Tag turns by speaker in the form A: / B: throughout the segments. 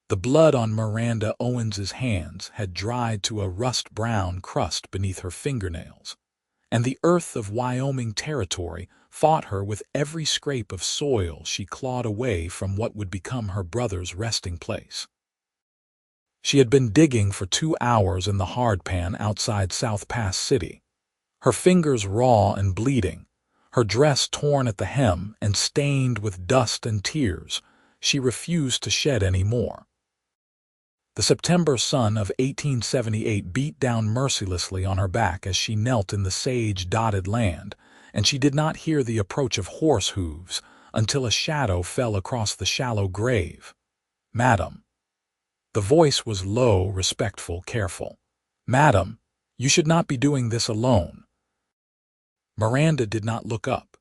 A: The blood on Miranda Owens's hands had dried to a rust-brown crust beneath her fingernails, and the earth of Wyoming Territory fought her with every scrape of soil she clawed away from what would become her brother's resting place. She had been digging for 2 hours in the hardpan outside South Pass City, her fingers raw and bleeding, her dress torn at the hem and stained with dust and tears. She refused to shed any more. The September sun of 1878 beat down mercilessly on her back as she knelt in the sage-dotted land, and she did not hear the approach of horse hooves until a shadow fell across the shallow grave. "Madam." The voice was low, respectful, careful. "Madam, you should not be doing this alone." Miranda did not look up.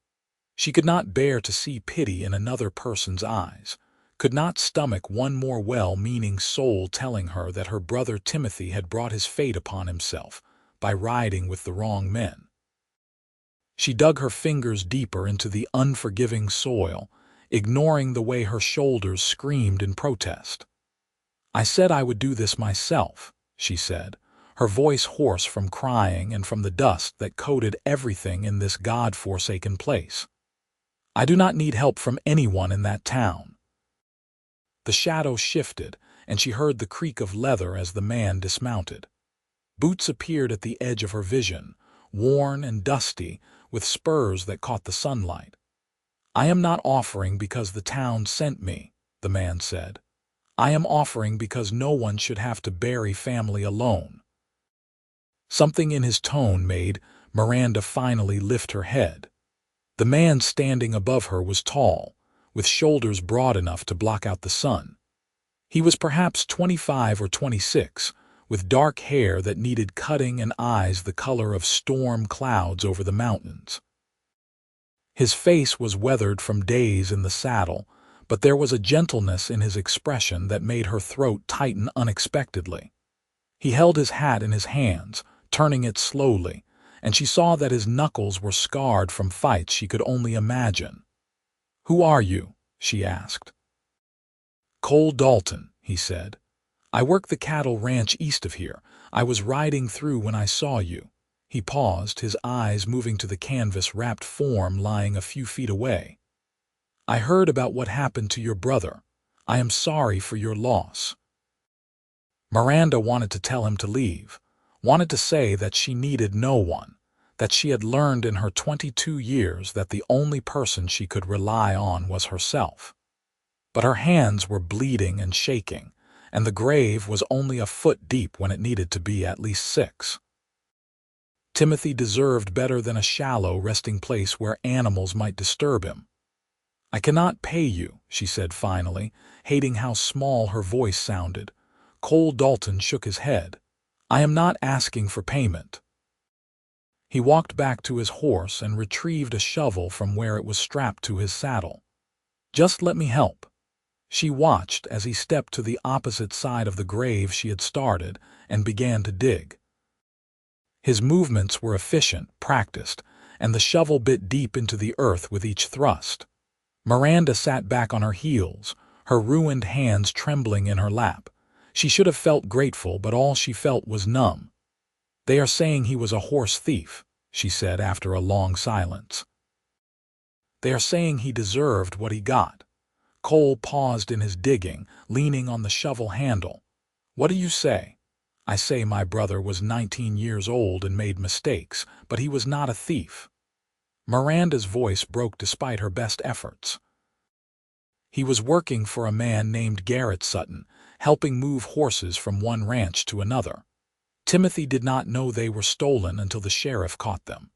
A: She could not bear to see pity in another person's eyes, could not stomach one more well-meaning soul telling her that her brother Timothy had brought his fate upon himself by riding with the wrong men. She dug her fingers deeper into the unforgiving soil, ignoring the way her shoulders screamed in protest. "I said I would do this myself," she said, her voice hoarse from crying and from the dust that coated everything in this God-forsaken place. "I do not need help from anyone in that town." The shadow shifted, and she heard the creak of leather as the man dismounted. Boots appeared at the edge of her vision, worn and dusty, with spurs that caught the sunlight. "I am not offering because the town sent me," the man said. "I am offering because no one should have to bury family alone." Something in his tone made Miranda finally lift her head. The man standing above her was tall, with shoulders broad enough to block out the sun. He was perhaps 25 or 26, with dark hair that needed cutting and eyes the color of storm clouds over the mountains. His face was weathered from days in the saddle, but there was a gentleness in his expression that made her throat tighten unexpectedly. He held his hat in his hands, turning it slowly, and she saw that his knuckles were scarred from fights she could only imagine. "Who are you?" she asked. "Cole Dalton," he said. "I work the cattle ranch east of here. I was riding through when I saw you." He paused, his eyes moving to the canvas-wrapped form lying a few feet away. "I heard about what happened to your brother. I am sorry for your loss." Miranda wanted to tell him to leave, wanted to say that she needed no one, that she had learned in her 22 years that the only person she could rely on was herself. But her hands were bleeding and shaking, and the grave was only a foot deep when it needed to be at least 6. Timothy deserved better than a shallow resting place where animals might disturb him. "I cannot pay you," she said finally, hating how small her voice sounded. Cole Dalton shook his head. "I am not asking for payment." He walked back to his horse and retrieved a shovel from where it was strapped to his saddle. "Just let me help." She watched as he stepped to the opposite side of the grave she had started and began to dig. His movements were efficient, practiced, and the shovel bit deep into the earth with each thrust. Miranda sat back on her heels, her ruined hands trembling in her lap. She should have felt grateful, but all she felt was numb. "They are saying he was a horse thief," she said after a long silence. "They are saying he deserved what he got." Cole paused in his digging, leaning on the shovel handle. "What do you say?" "I say my brother was 19 years old and made mistakes, but he was not a thief." Miranda's voice broke despite her best efforts. "He was working for a man named Garrett Sutton, helping move horses from one ranch to another. Timothy did not know they were stolen until the sheriff caught them.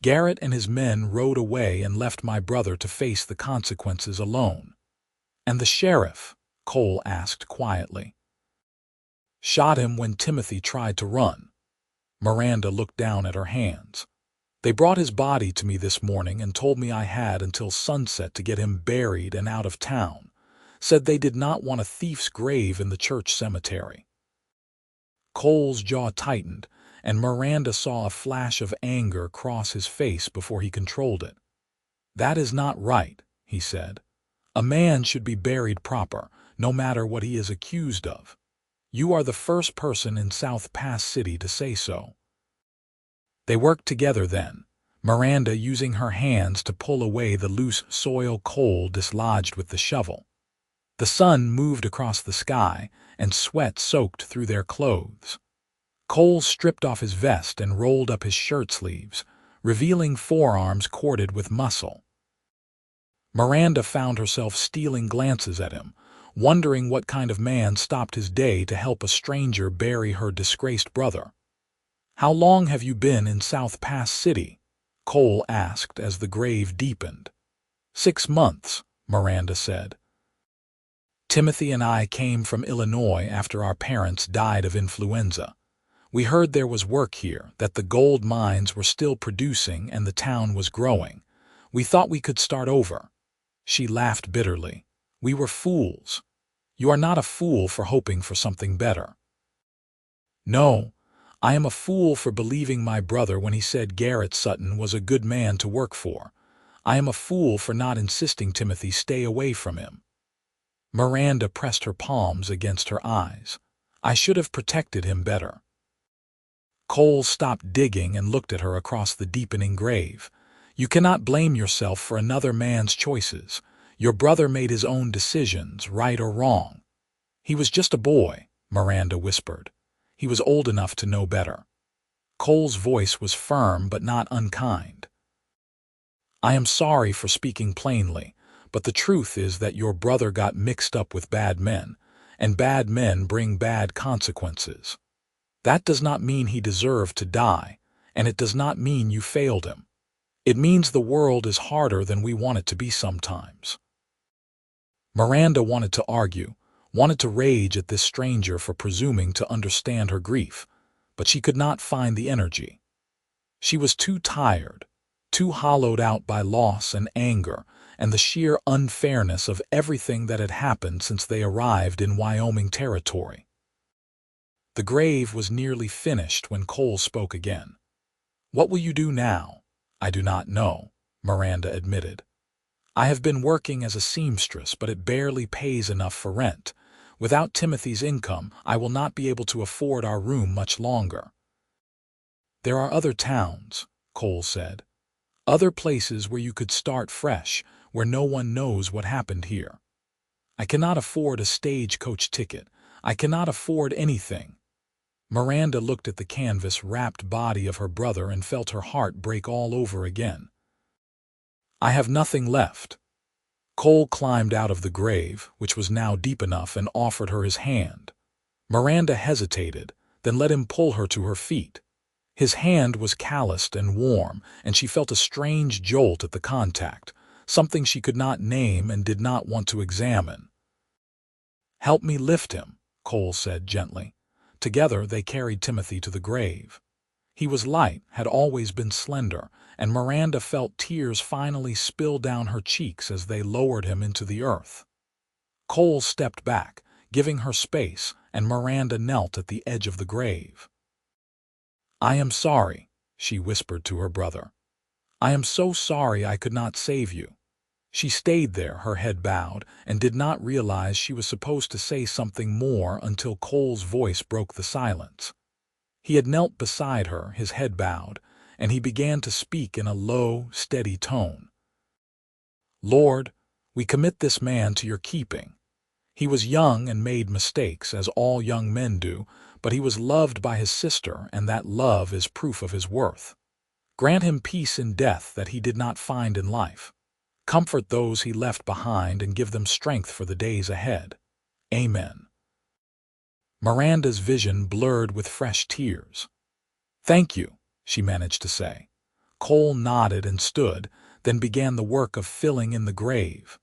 A: Garrett and his men rode away and left my brother to face the consequences alone." "And the sheriff?" Cole asked quietly. "Shot him when Timothy tried to run." Miranda looked down at her hands. "They brought his body to me this morning and told me I had until sunset to get him buried and out of town. Said they did not want a thief's grave in the church cemetery." Cole's jaw tightened, and Miranda saw a flash of anger cross his face before he controlled it. "That is not right," he said. "A man should be buried proper, no matter what he is accused of. You are the first person in South Pass City to say so." They worked together then, Miranda using her hands to pull away the loose soil Cole dislodged with the shovel. The sun moved across the sky, and sweat soaked through their clothes. Cole stripped off his vest and rolled up his shirt sleeves, revealing forearms corded with muscle. Miranda found herself stealing glances at him, wondering what kind of man stopped his day to help a stranger bury her disgraced brother. "How long have you been in South Pass City?" Cole asked as the grave deepened. "6 months," Miranda said. "Timothy and I came from Illinois after our parents died of influenza. We heard there was work here, that the gold mines were still producing and the town was growing. We thought we could start over." She laughed bitterly. "We were fools. You are not a fool for hoping for something better." "No, I am a fool for believing my brother when he said Garrett Sutton was a good man to work for. I am a fool for not insisting Timothy stay away from him." Miranda pressed her palms against her eyes. "I should have protected him better." Cole stopped digging and looked at her across the deepening grave. "You cannot blame yourself for another man's choices. Your brother made his own decisions, right or wrong." "He was just a boy," Miranda whispered. "He was old enough to know better." Cole's voice was firm but not unkind. "I am sorry for speaking plainly, but the truth is that your brother got mixed up with bad men, and bad men bring bad consequences. That does not mean he deserved to die, and it does not mean you failed him. It means the world is harder than we want it to be sometimes." Miranda wanted to argue, wanted to rage at this stranger for presuming to understand her grief, but she could not find the energy. She was too tired, too hollowed out by loss and anger and the sheer unfairness of everything that had happened since they arrived in Wyoming Territory. The grave was nearly finished when Cole spoke again. "What will you do now?" "I do not know," Miranda admitted. "I have been working as a seamstress, but it barely pays enough for rent. Without Timothy's income, I will not be able to afford our room much longer." "There are other towns," Cole said. "Other places where you could start fresh, where no one knows what happened here." "I cannot afford a stagecoach ticket. I cannot afford anything." Miranda looked at the canvas-wrapped body of her brother and felt her heart break all over again. "I have nothing left." Cole climbed out of the grave, which was now deep enough, and offered her his hand. Miranda hesitated, then let him pull her to her feet. His hand was calloused and warm, and she felt a strange jolt at the contact, something she could not name and did not want to examine. "Help me lift him," Cole said gently. Together they carried Timothy to the grave. He was light, had always been slender, and Miranda felt tears finally spill down her cheeks as they lowered him into the earth. Cole stepped back, giving her space, and Miranda knelt at the edge of the grave. "I am sorry," she whispered to her brother. "I am so sorry I could not save you." She stayed there, her head bowed, and did not realize she was supposed to say something more until Cole's voice broke the silence. He had knelt beside her, his head bowed, and he began to speak in a low, steady tone. "Lord, we commit this man to your keeping. He was young and made mistakes, as all young men do, but he was loved by his sister, and that love is proof of his worth. Grant him peace in death that he did not find in life. Comfort those he left behind and give them strength for the days ahead. Amen." Miranda's vision blurred with fresh tears. "Thank you," she managed to say. Cole nodded and stood, then began the work of filling in the grave.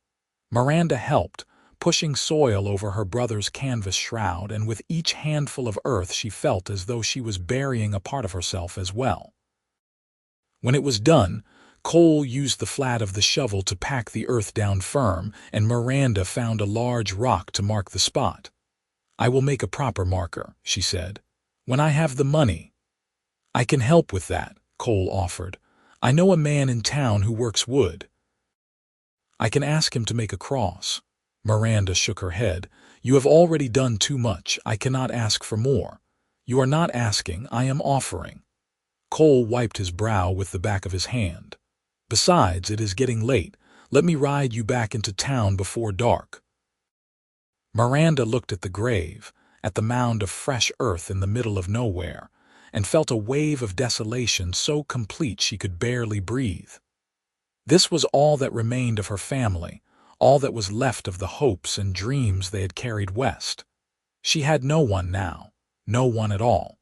A: Miranda helped, pushing soil over her brother's canvas shroud, and with each handful of earth she felt as though she was burying a part of herself as well. When it was done, Cole used the flat of the shovel to pack the earth down firm, and Miranda found a large rock to mark the spot. "I will make a proper marker," she said, "when I have the money." "I can help with that," Cole offered. "I know a man in town who works wood." "I can ask him to make a cross." Miranda shook her head. You have already done too much. I cannot ask for more. You are not asking, I am offering. Cole wiped his brow with the back of his hand. Besides, it is getting late. Let me ride you back into town before dark. Miranda looked at the grave, at the mound of fresh earth in the middle of nowhere, and felt a wave of desolation so complete she could barely breathe. This was all that remained of her family, all that was left of the hopes and dreams they had carried west. She had no one now, no one at all.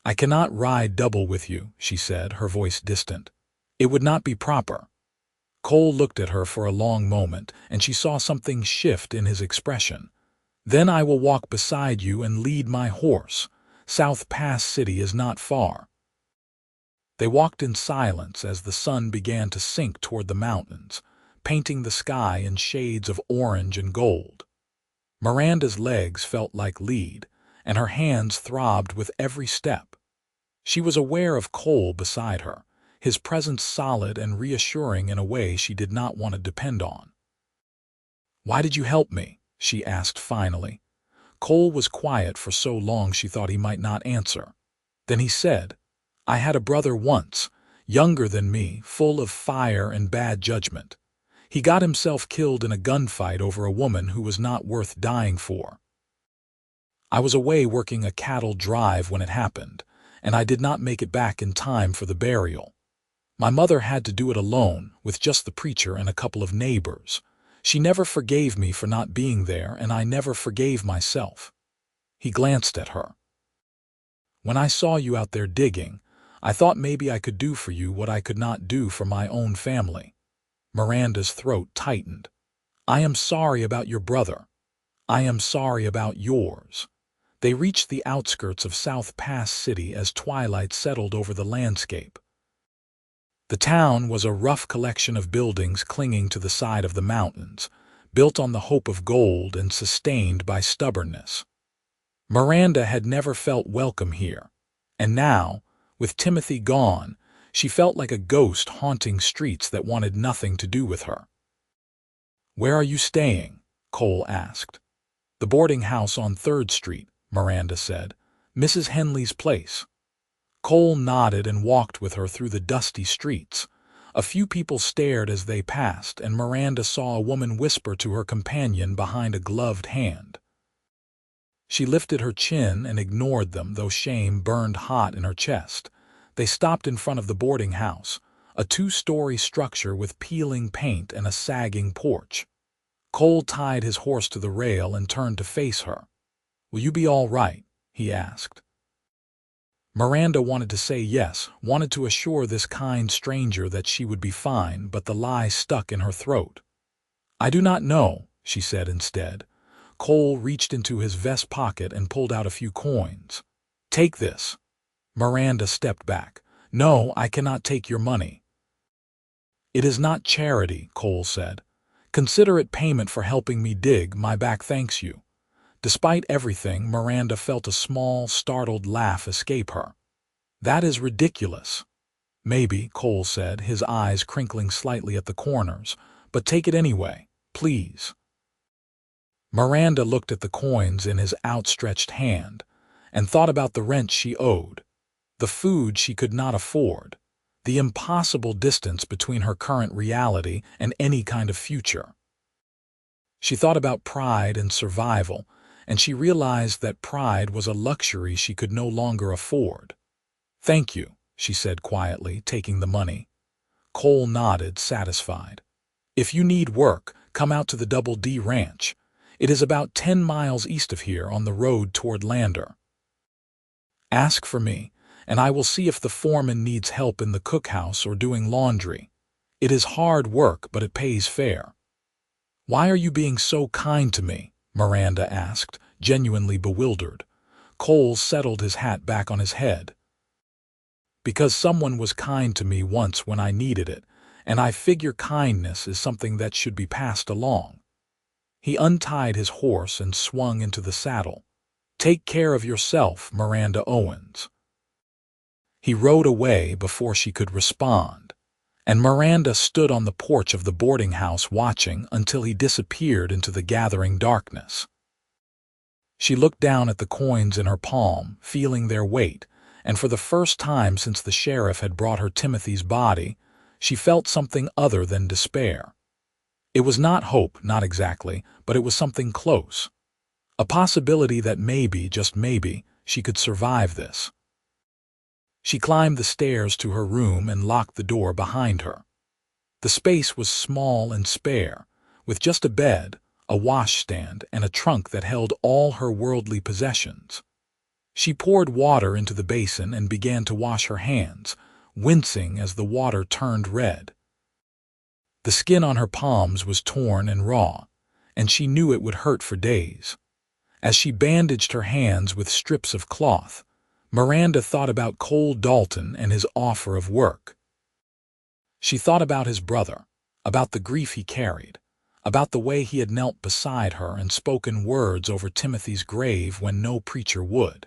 A: I cannot ride double with you, she said, her voice distant. It would not be proper. Cole looked at her for a long moment, and she saw something shift in his expression. Then I will walk beside you and lead my horse. South Pass City is not far. They walked in silence as the sun began to sink toward the mountains, painting the sky in shades of orange and gold. Miranda's legs felt like lead, and her hands throbbed with every step. She was aware of Cole beside her, his presence solid and reassuring in a way she did not want to depend on. "Why did you help me?" she asked finally. Cole was quiet for so long she thought he might not answer. Then he said, "I had a brother once, younger than me, full of fire and bad judgment. He got himself killed in a gunfight over a woman who was not worth dying for. I was away working a cattle drive when it happened, and I did not make it back in time for the burial. My mother had to do it alone, with just the preacher and a couple of neighbors. She never forgave me for not being there, and I never forgave myself." He glanced at her. "When I saw you out there digging, I thought maybe I could do for you what I could not do for my own family." Miranda's throat tightened. "I am sorry about your brother. I am sorry about yours." They reached the outskirts of South Pass City as twilight settled over the landscape. The town was a rough collection of buildings clinging to the side of the mountains, built on the hope of gold and sustained by stubbornness. Miranda had never felt welcome here, and now, with Timothy gone, she felt like a ghost haunting streets that wanted nothing to do with her. "Where are you staying?" Cole asked. "The boarding house on 3rd Street, Miranda said. "Mrs. Henley's place." Cole nodded and walked with her through the dusty streets. A few people stared as they passed, and Miranda saw a woman whisper to her companion behind a gloved hand. She lifted her chin and ignored them, though shame burned hot in her chest. They stopped in front of the boarding house, a 2-story structure with peeling paint and a sagging porch. Cole tied his horse to the rail and turned to face her. "Will you be all right?" he asked. Miranda wanted to say yes, wanted to assure this kind stranger that she would be fine, but the lie stuck in her throat. "I do not know," she said instead. Cole reached into his vest pocket and pulled out a few coins. "Take this." Miranda stepped back. "No, I cannot take your money." "It is not charity," Cole said. "Consider it payment for helping me dig. My back thanks you." Despite everything, Miranda felt a small, startled laugh escape her. "That is ridiculous." "Maybe," Cole said, his eyes crinkling slightly at the corners, "but take it anyway, please." Miranda looked at the coins in his outstretched hand and thought about the rent she owed, the food she could not afford, the impossible distance between her current reality and any kind of future. She thought about pride and survival, and she realized that pride was a luxury she could no longer afford. "Thank you," she said quietly, taking the money. Cole nodded, satisfied. "If you need work, come out to the Double D Ranch. It is about 10 miles east of here on the road toward Lander. Ask for me, and I will see if the foreman needs help in the cookhouse or doing laundry. It is hard work, but it pays fair." "Why are you being so kind to me?" Miranda asked, genuinely bewildered. Cole settled his hat back on his head. "Because someone was kind to me once when I needed it, and I figure kindness is something that should be passed along." He untied his horse and swung into the saddle. "Take care of yourself, Miranda Owens." He rode away before she could respond, and Miranda stood on the porch of the boarding house watching until he disappeared into the gathering darkness. She looked down at the coins in her palm, feeling their weight, and for the first time since the sheriff had brought her Timothy's body, she felt something other than despair. It was not hope, not exactly, but it was something close. A possibility that maybe, just maybe, she could survive this. She climbed the stairs to her room and locked the door behind her. The space was small and spare, with just a bed, a washstand, and a trunk that held all her worldly possessions. She poured water into the basin and began to wash her hands, wincing as the water turned red. The skin on her palms was torn and raw, and she knew it would hurt for days. As she bandaged her hands with strips of cloth, Miranda thought about Cole Dalton and his offer of work. She thought about his brother, about the grief he carried, about the way he had knelt beside her and spoken words over Timothy's grave when no preacher would.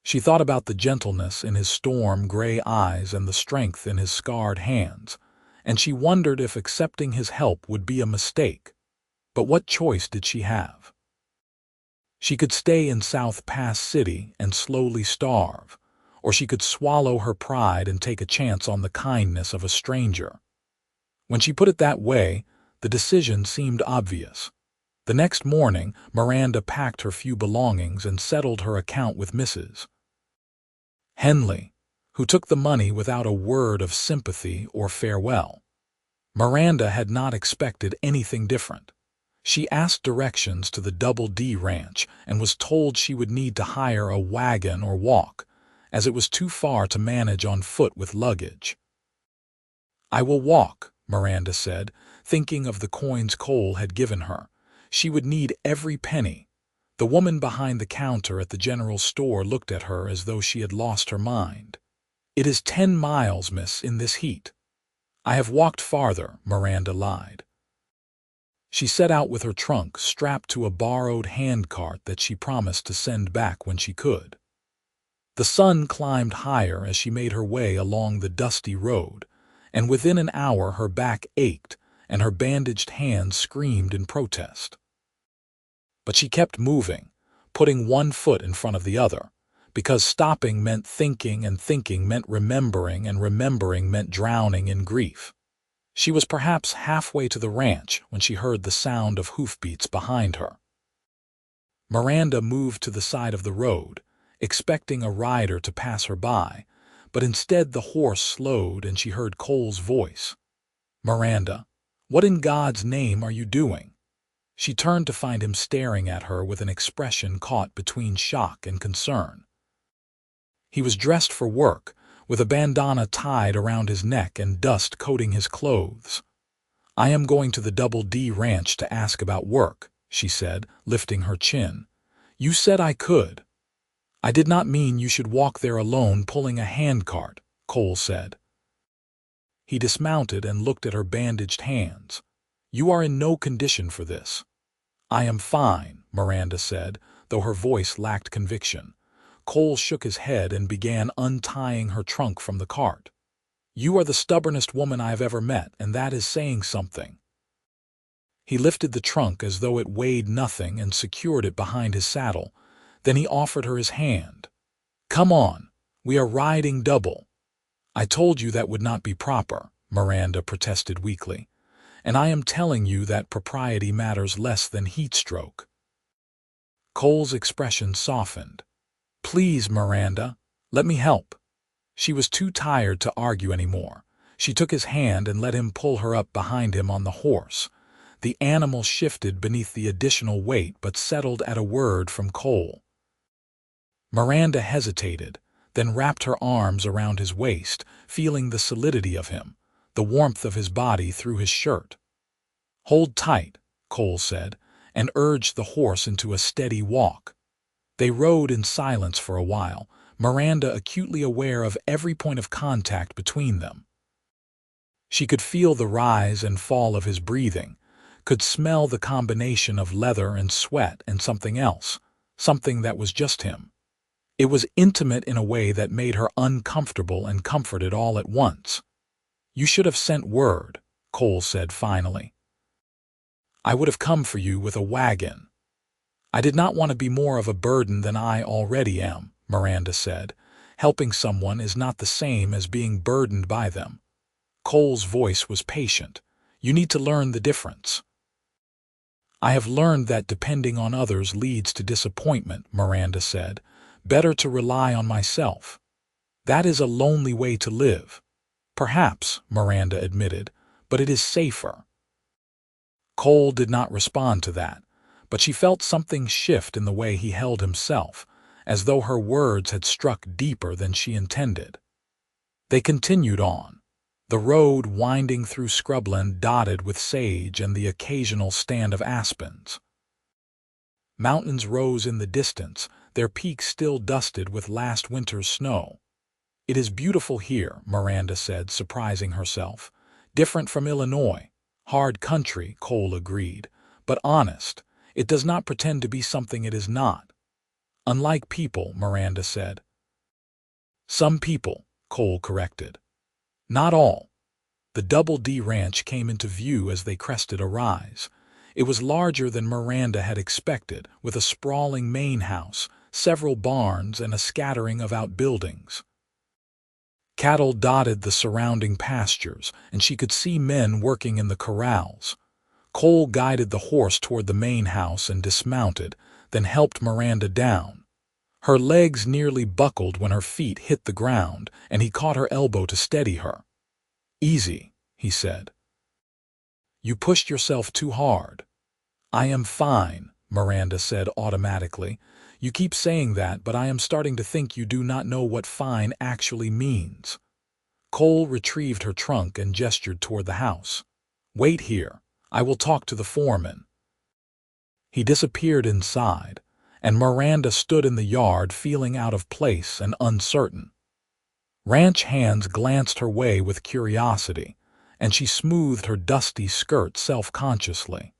A: She thought about the gentleness in his storm-gray eyes and the strength in his scarred hands, and she wondered if accepting his help would be a mistake. But what choice did she have? She could stay in South Pass City and slowly starve, or she could swallow her pride and take a chance on the kindness of a stranger. When she put it that way, the decision seemed obvious. The next morning, Miranda packed her few belongings and settled her account with Mrs. Henley, who took the money without a word of sympathy or farewell. Miranda had not expected anything different. She asked directions to the Double D Ranch and was told she would need to hire a wagon or walk, as it was too far to manage on foot with luggage. "I will walk," Miranda said, thinking of the coins Cole had given her. She would need every penny. The woman behind the counter at the general store looked at her as though she had lost her mind. "It is 10 miles, miss, in this heat." "I have walked farther," Miranda lied. She set out with her trunk strapped to a borrowed handcart that she promised to send back when she could. The sun climbed higher as she made her way along the dusty road, and within an hour her back ached and her bandaged hands screamed in protest. But she kept moving, putting one foot in front of the other, because stopping meant thinking and thinking meant remembering and remembering meant drowning in grief. She was perhaps halfway to the ranch when she heard the sound of hoofbeats behind her. Miranda moved to the side of the road, expecting a rider to pass her by, but instead the horse slowed and she heard Cole's voice. "Miranda, what in God's name are you doing?" She turned to find him staring at her with an expression caught between shock and concern. He was dressed for work, with a bandana tied around his neck and dust coating his clothes. "I am going to the Double D Ranch to ask about work," she said, lifting her chin. "You said I could." "I did not mean you should walk there alone pulling a handcart," Cole said. He dismounted and looked at her bandaged hands. "You are in no condition for this." "I am fine," Miranda said, though her voice lacked conviction. Cole shook his head and began untying her trunk from the cart. "You are the stubbornest woman I have ever met, and that is saying something." He lifted the trunk as though it weighed nothing and secured it behind his saddle. Then he offered her his hand. "Come on, we are riding double." "I told you that would not be proper," Miranda protested weakly. "And I am telling you that propriety matters less than heat stroke." Cole's expression softened. "Please, Miranda, let me help." She was too tired to argue anymore. She took his hand and let him pull her up behind him on the horse. The animal shifted beneath the additional weight but settled at a word from Cole. Miranda hesitated, then wrapped her arms around his waist, feeling the solidity of him, the warmth of his body through his shirt. "Hold tight," Cole said, and urged the horse into a steady walk. They rode in silence for a while, Miranda acutely aware of every point of contact between them. She could feel the rise and fall of his breathing, could smell the combination of leather and sweat and something else, something that was just him. It was intimate in a way that made her uncomfortable and comforted all at once. You should have sent word, Cole said finally. I would have come for you with a wagon. I did not want to be more of a burden than I already am, Miranda said. Helping someone is not the same as being burdened by them. Cole's voice was patient. You need to learn the difference. I have learned that depending on others leads to disappointment, Miranda said. Better to rely on myself. That is a lonely way to live. Perhaps, Miranda admitted, but it is safer. Cole did not respond to that, but she felt something shift in the way he held himself, as though her words had struck deeper than she intended. They continued on, the road winding through scrubland dotted with sage and the occasional stand of aspens. Mountains rose in the distance, their peaks still dusted with last winter's snow. It is beautiful here, Miranda said, surprising herself. Different from Illinois. Hard country, Cole agreed, but honest. It does not pretend to be something it is not. Unlike people, Miranda said. Some people, Cole corrected. Not all. The Double D Ranch came into view as they crested a rise. It was larger than Miranda had expected, with a sprawling main house, several barns, and a scattering of outbuildings. Cattle dotted the surrounding pastures, and she could see men working in the corrals. Cole guided the horse toward the main house and dismounted, then helped Miranda down. Her legs nearly buckled when her feet hit the ground, and he caught her elbow to steady her. Easy, he said. You pushed yourself too hard. I am fine, Miranda said automatically. You keep saying that, but I am starting to think you do not know what fine actually means. Cole retrieved her trunk and gestured toward the house. Wait here. I will talk to the foreman. He disappeared inside, and Miranda stood in the yard feeling out of place and uncertain. Ranch hands glanced her way with curiosity, and she smoothed her dusty skirt self-consciously.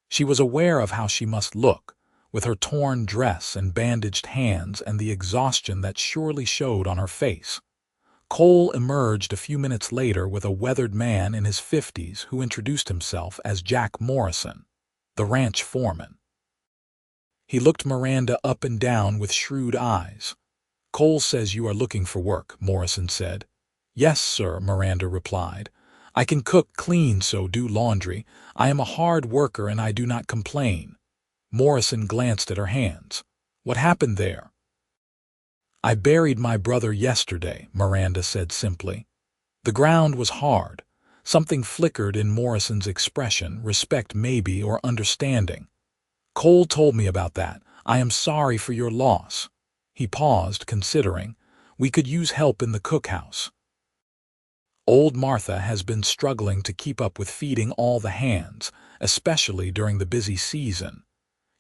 A: She was aware of how she must look, with her torn dress and bandaged hands and the exhaustion that surely showed on her face. Cole emerged a few minutes later with a weathered man in his 50s who introduced himself as Jack Morrison, the ranch foreman. He looked Miranda up and down with shrewd eyes. Cole says you are looking for work, Morrison said. Yes, sir, Miranda replied. I can cook, clean, so do laundry. I am a hard worker and I do not complain. Morrison glanced at her hands. What happened there? I buried my brother yesterday, Miranda said simply. The ground was hard. Something flickered in Morrison's expression, respect maybe or understanding. Cole told me about that. I am sorry for your loss. He paused, considering. We could use help in the cookhouse. Old Martha has been struggling to keep up with feeding all the hands, especially during the busy season.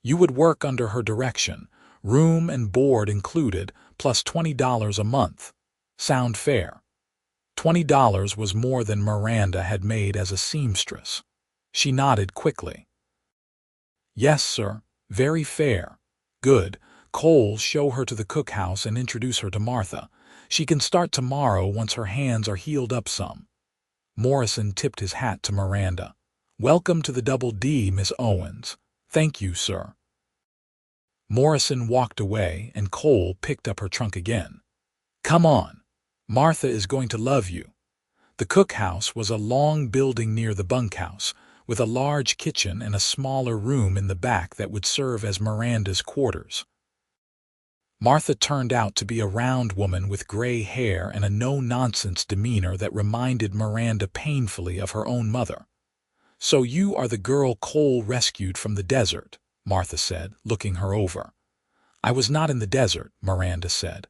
A: You would work under her direction, room and board included, plus $20 a month. Sound fair? $20 was more than Miranda had made as a seamstress. She nodded quickly. Yes, sir. Very fair. Good. Cole, show her to the cookhouse and introduce her to Martha. She can start tomorrow once her hands are healed up some. Morrison tipped his hat to Miranda. Welcome to the Double D, Miss Owens. Thank you, sir. Morrison walked away and Cole picked up her trunk again. Come on. Martha is going to love you. The cookhouse was a long building near the bunkhouse, with a large kitchen and a smaller room in the back that would serve as Miranda's quarters. Martha turned out to be a round woman with gray hair and a no-nonsense demeanor that reminded Miranda painfully of her own mother. So you are the girl Cole rescued from the desert, Martha said, looking her over. I was not in the desert, Miranda said.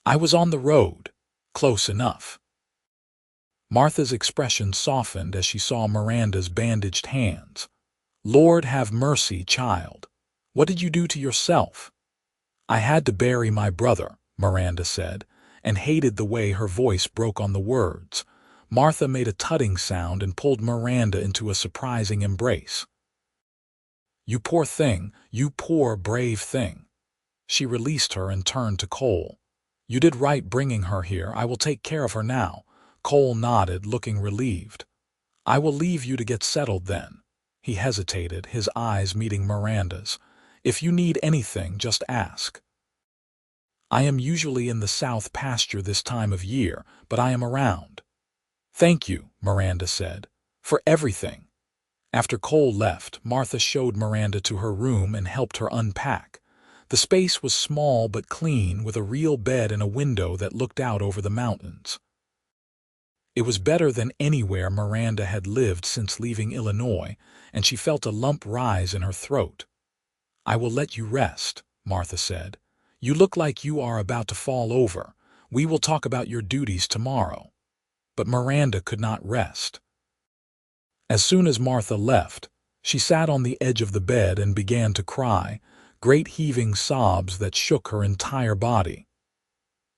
A: I was on the road. Close enough. Martha's expression softened as she saw Miranda's bandaged hands. Lord have mercy, child. What did you do to yourself? I had to bury my brother, Miranda said, and hated the way her voice broke on the words. Martha made a tutting sound and pulled Miranda into a surprising embrace. You poor thing, you poor brave thing. She released her and turned to Cole. You did right bringing her here. I will take care of her now. Cole nodded, looking relieved. "I will leave you to get settled then." He hesitated, his eyes meeting Miranda's. "If you need anything, just ask. I am usually in the south pasture this time of year, but I am around." "Thank you," Miranda said, "for everything." After Cole left, Martha showed Miranda to her room and helped her unpack. The space was small but clean, with a real bed and a window that looked out over the mountains. It was better than anywhere Miranda had lived since leaving Illinois, and she felt a lump rise in her throat. "I will let you rest," Martha said. "You look like you are about to fall over. We will talk about your duties tomorrow." But Miranda could not rest. As soon as Martha left, she sat on the edge of the bed and began to cry, great heaving sobs that shook her entire body.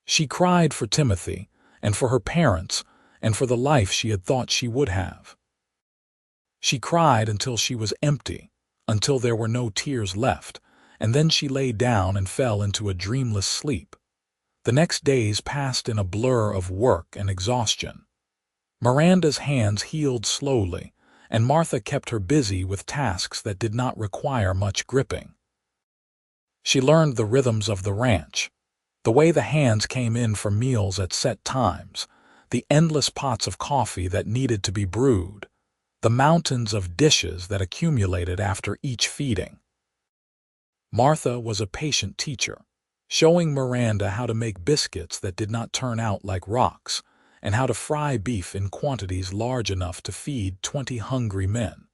A: She cried for Timothy, and for her parents, and for the life she had thought she would have. She cried until she was empty, until there were no tears left, and then she lay down and fell into a dreamless sleep. The next days passed in a blur of work and exhaustion. Miranda's hands healed slowly, and Martha kept her busy with tasks that did not require much gripping. She learned the rhythms of the ranch, the way the hands came in for meals at set times, the endless pots of coffee that needed to be brewed, the mountains of dishes that accumulated after each feeding. Martha was a patient teacher, showing Miranda how to make biscuits that did not turn out like rocks, and how to fry beef in quantities large enough to feed 20 hungry men.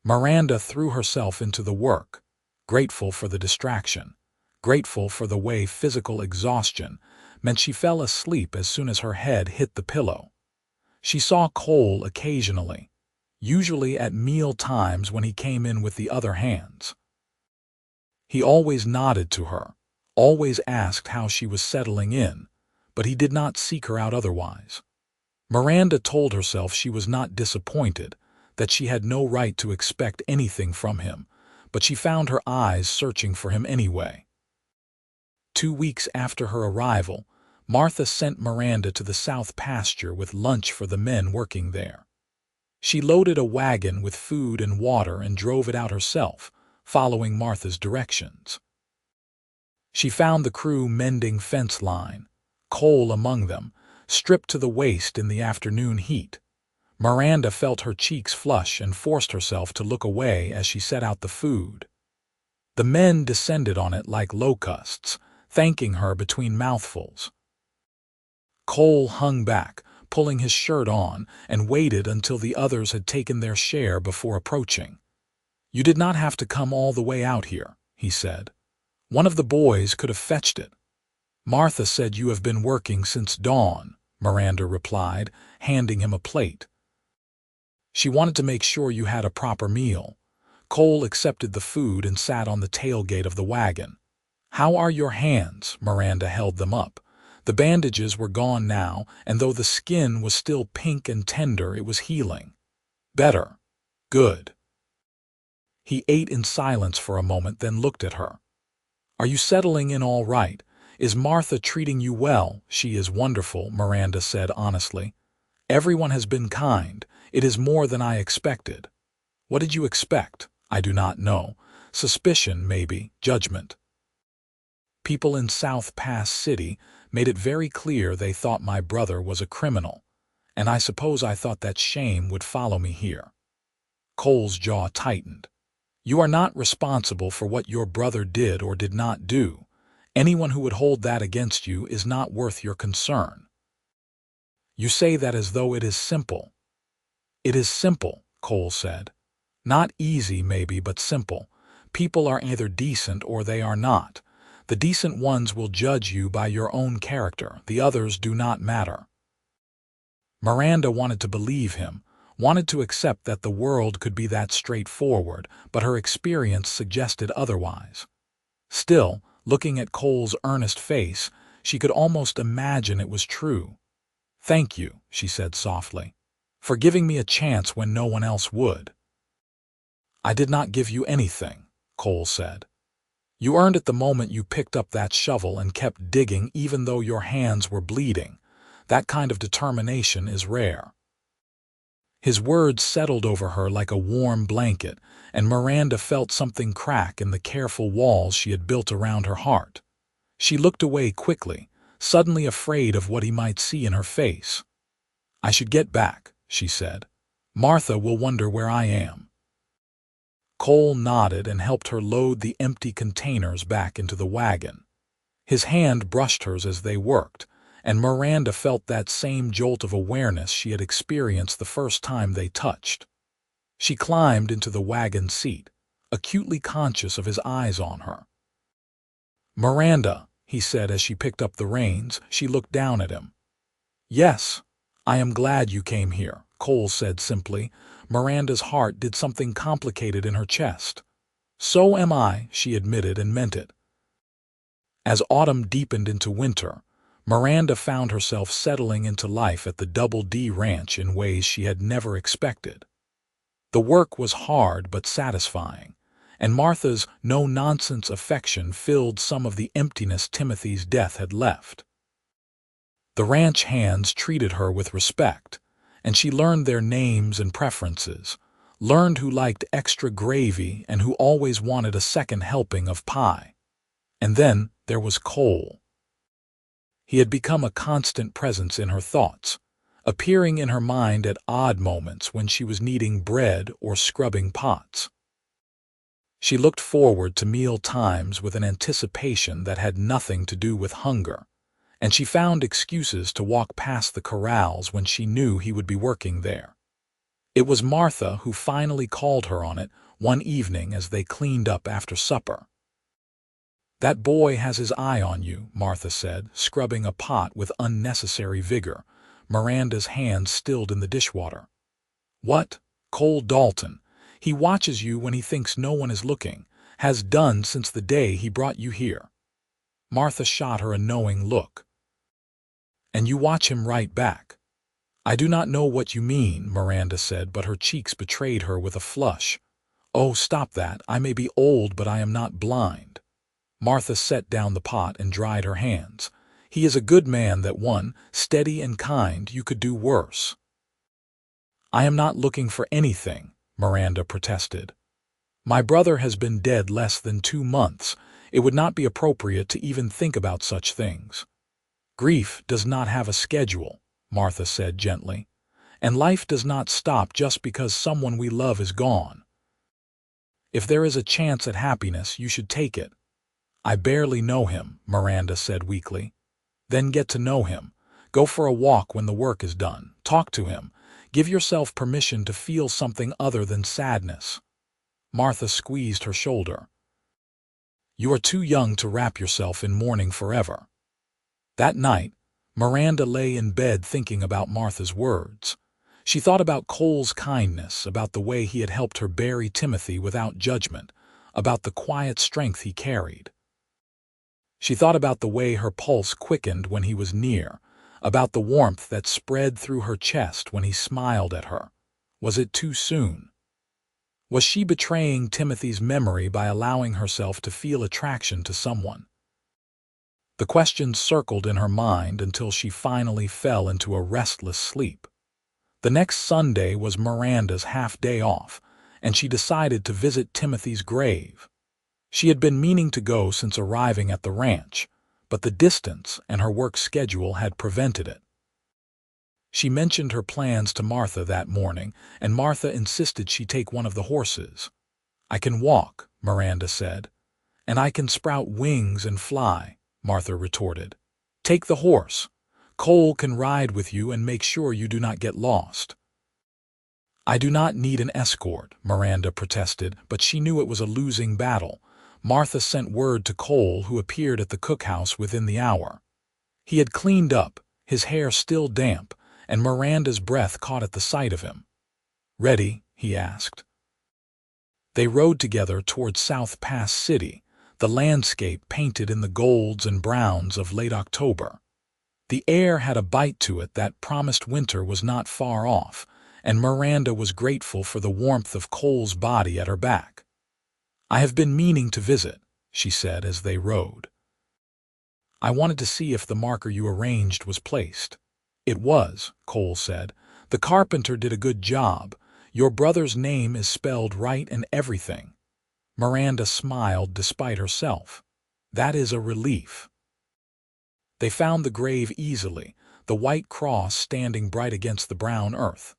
A: Miranda threw herself into the work, grateful for the distraction, grateful for the way physical exhaustion meant she fell asleep as soon as her head hit the pillow. She saw Cole occasionally, usually at meal times when he came in with the other hands. He always nodded to her, always asked how she was settling in, but he did not seek her out otherwise. Miranda told herself she was not disappointed, that she had no right to expect anything from him, but she found her eyes searching for him anyway. 2 weeks after her arrival, Martha sent Miranda to the south pasture with lunch for the men working there. She loaded a wagon with food and water and drove it out herself, following Martha's directions. She found the crew mending fence line, Cole among them, stripped to the waist in the afternoon heat. Miranda felt her cheeks flush and forced herself to look away as she set out the food. The men descended on it like locusts, thanking her between mouthfuls. Cole hung back, pulling his shirt on, and waited until the others had taken their share before approaching. "You did not have to come all the way out here," he said. "One of the boys could have fetched it." "Martha said you have been working since dawn," Miranda replied, handing him a plate. "She wanted to make sure you had a proper meal." Cole accepted the food and sat on the tailgate of the wagon. "How are your hands?" Miranda held them up. The bandages were gone now, and though the skin was still pink and tender, it was healing. "Better. Good." He ate in silence for a moment, then looked at her. "Are you settling in all right? Is Martha treating you well?" "She is wonderful," Miranda said honestly. "Everyone has been kind. It is more than I expected." "What did you expect?" "I do not know. Suspicion, maybe, judgment. People in South Pass City made it very clear they thought my brother was a criminal, and I suppose I thought that shame would follow me here." Cole's jaw tightened. "You are not responsible for what your brother did or did not do. Anyone who would hold that against you is not worth your concern." "You say that as though it is simple." "It is simple," Cole said. "Not easy, maybe, but simple. People are either decent or they are not. The decent ones will judge you by your own character. The others do not matter." Miranda wanted to believe him, wanted to accept that the world could be that straightforward, but her experience suggested otherwise. Still, looking at Cole's earnest face, she could almost imagine it was true. "Thank you," she said softly, "for giving me a chance when no one else would." "I did not give you anything," Cole said. "You earned it the moment you picked up that shovel and kept digging even though your hands were bleeding. That kind of determination is rare." His words settled over her like a warm blanket, and Miranda felt something crack in the careful walls she had built around her heart. She looked away quickly, suddenly afraid of what he might see in her face. "I should get back," she said. "Martha will wonder where I am." Cole nodded and helped her load the empty containers back into the wagon. His hand brushed hers as they worked, and Miranda felt that same jolt of awareness she had experienced the first time they touched. She climbed into the wagon seat, acutely conscious of his eyes on her. "Miranda," he said as she picked up the reins. She looked down at him. "Yes, I am glad you came here," Cole said simply. Miranda's heart did something complicated in her chest. "So am I," she admitted, and meant it. As autumn deepened into winter, Miranda found herself settling into life at the Double D Ranch in ways she had never expected. The work was hard but satisfying, and Martha's no-nonsense affection filled some of the emptiness Timothy's death had left. The ranch hands treated her with respect, and she learned their names and preferences, learned who liked extra gravy and who always wanted a second helping of pie. And then there was Cole. He had become a constant presence in her thoughts, appearing in her mind at odd moments when she was kneading bread or scrubbing pots. She looked forward to meal times with an anticipation that had nothing to do with hunger, and she found excuses to walk past the corrals when she knew he would be working there. It was Martha who finally called her on it one evening as they cleaned up after supper. "That boy has his eye on you," Martha said, scrubbing a pot with unnecessary vigor. Miranda's hands stilled in the dishwater. "What?" "Cole Dalton. He watches you when he thinks no one is looking, has done since the day he brought you here." Martha shot her a knowing look. "And you watch him right back." "I do not know what you mean," Miranda said, but her cheeks betrayed her with a flush. "Oh, stop that. I may be old, but I am not blind." Martha set down the pot and dried her hands. "He is a good man, that one, steady and kind. You could do worse." "I am not looking for anything," Miranda protested. "My brother has been dead less than 2 months. It would not be appropriate to even think about such things." "Grief does not have a schedule," Martha said gently, "and life does not stop just because someone we love is gone. If there is a chance at happiness, you should take it." "I barely know him," Miranda said weakly. "Then get to know him. Go for a walk when the work is done. Talk to him. Give yourself permission to feel something other than sadness." Martha squeezed her shoulder. "You are too young to wrap yourself in mourning forever." That night, Miranda lay in bed thinking about Martha's words. She thought about Cole's kindness, about the way he had helped her bury Timothy without judgment, about the quiet strength he carried. She thought about the way her pulse quickened when he was near, about the warmth that spread through her chest when he smiled at her. Was it too soon? Was she betraying Timothy's memory by allowing herself to feel attraction to someone? The questions circled in her mind until she finally fell into a restless sleep. The next Sunday was Miranda's half-day off, and she decided to visit Timothy's grave. She had been meaning to go since arriving at the ranch, but the distance and her work schedule had prevented it. She mentioned her plans to Martha that morning, and Martha insisted she take one of the horses. "I can walk," Miranda said. "And I can sprout wings and fly," Martha retorted. "Take the horse. Cole can ride with you and make sure you do not get lost." "I do not need an escort," Miranda protested, but she knew it was a losing battle. Martha sent word to Cole, who appeared at the cookhouse within the hour. He had cleaned up, his hair still damp, and Miranda's breath caught at the sight of him. "Ready?" he asked. They rode together toward South Pass City, the landscape painted in the golds and browns of late October. The air had a bite to it that promised winter was not far off, and Miranda was grateful for the warmth of Cole's body at her back. "I have been meaning to visit," she said as they rode. "I wanted to see if the marker you arranged was placed." "It was," Cole said. "The carpenter did a good job. Your brother's name is spelled right and everything." Miranda smiled despite herself. "That is a relief." They found the grave easily, the white cross standing bright against the brown earth.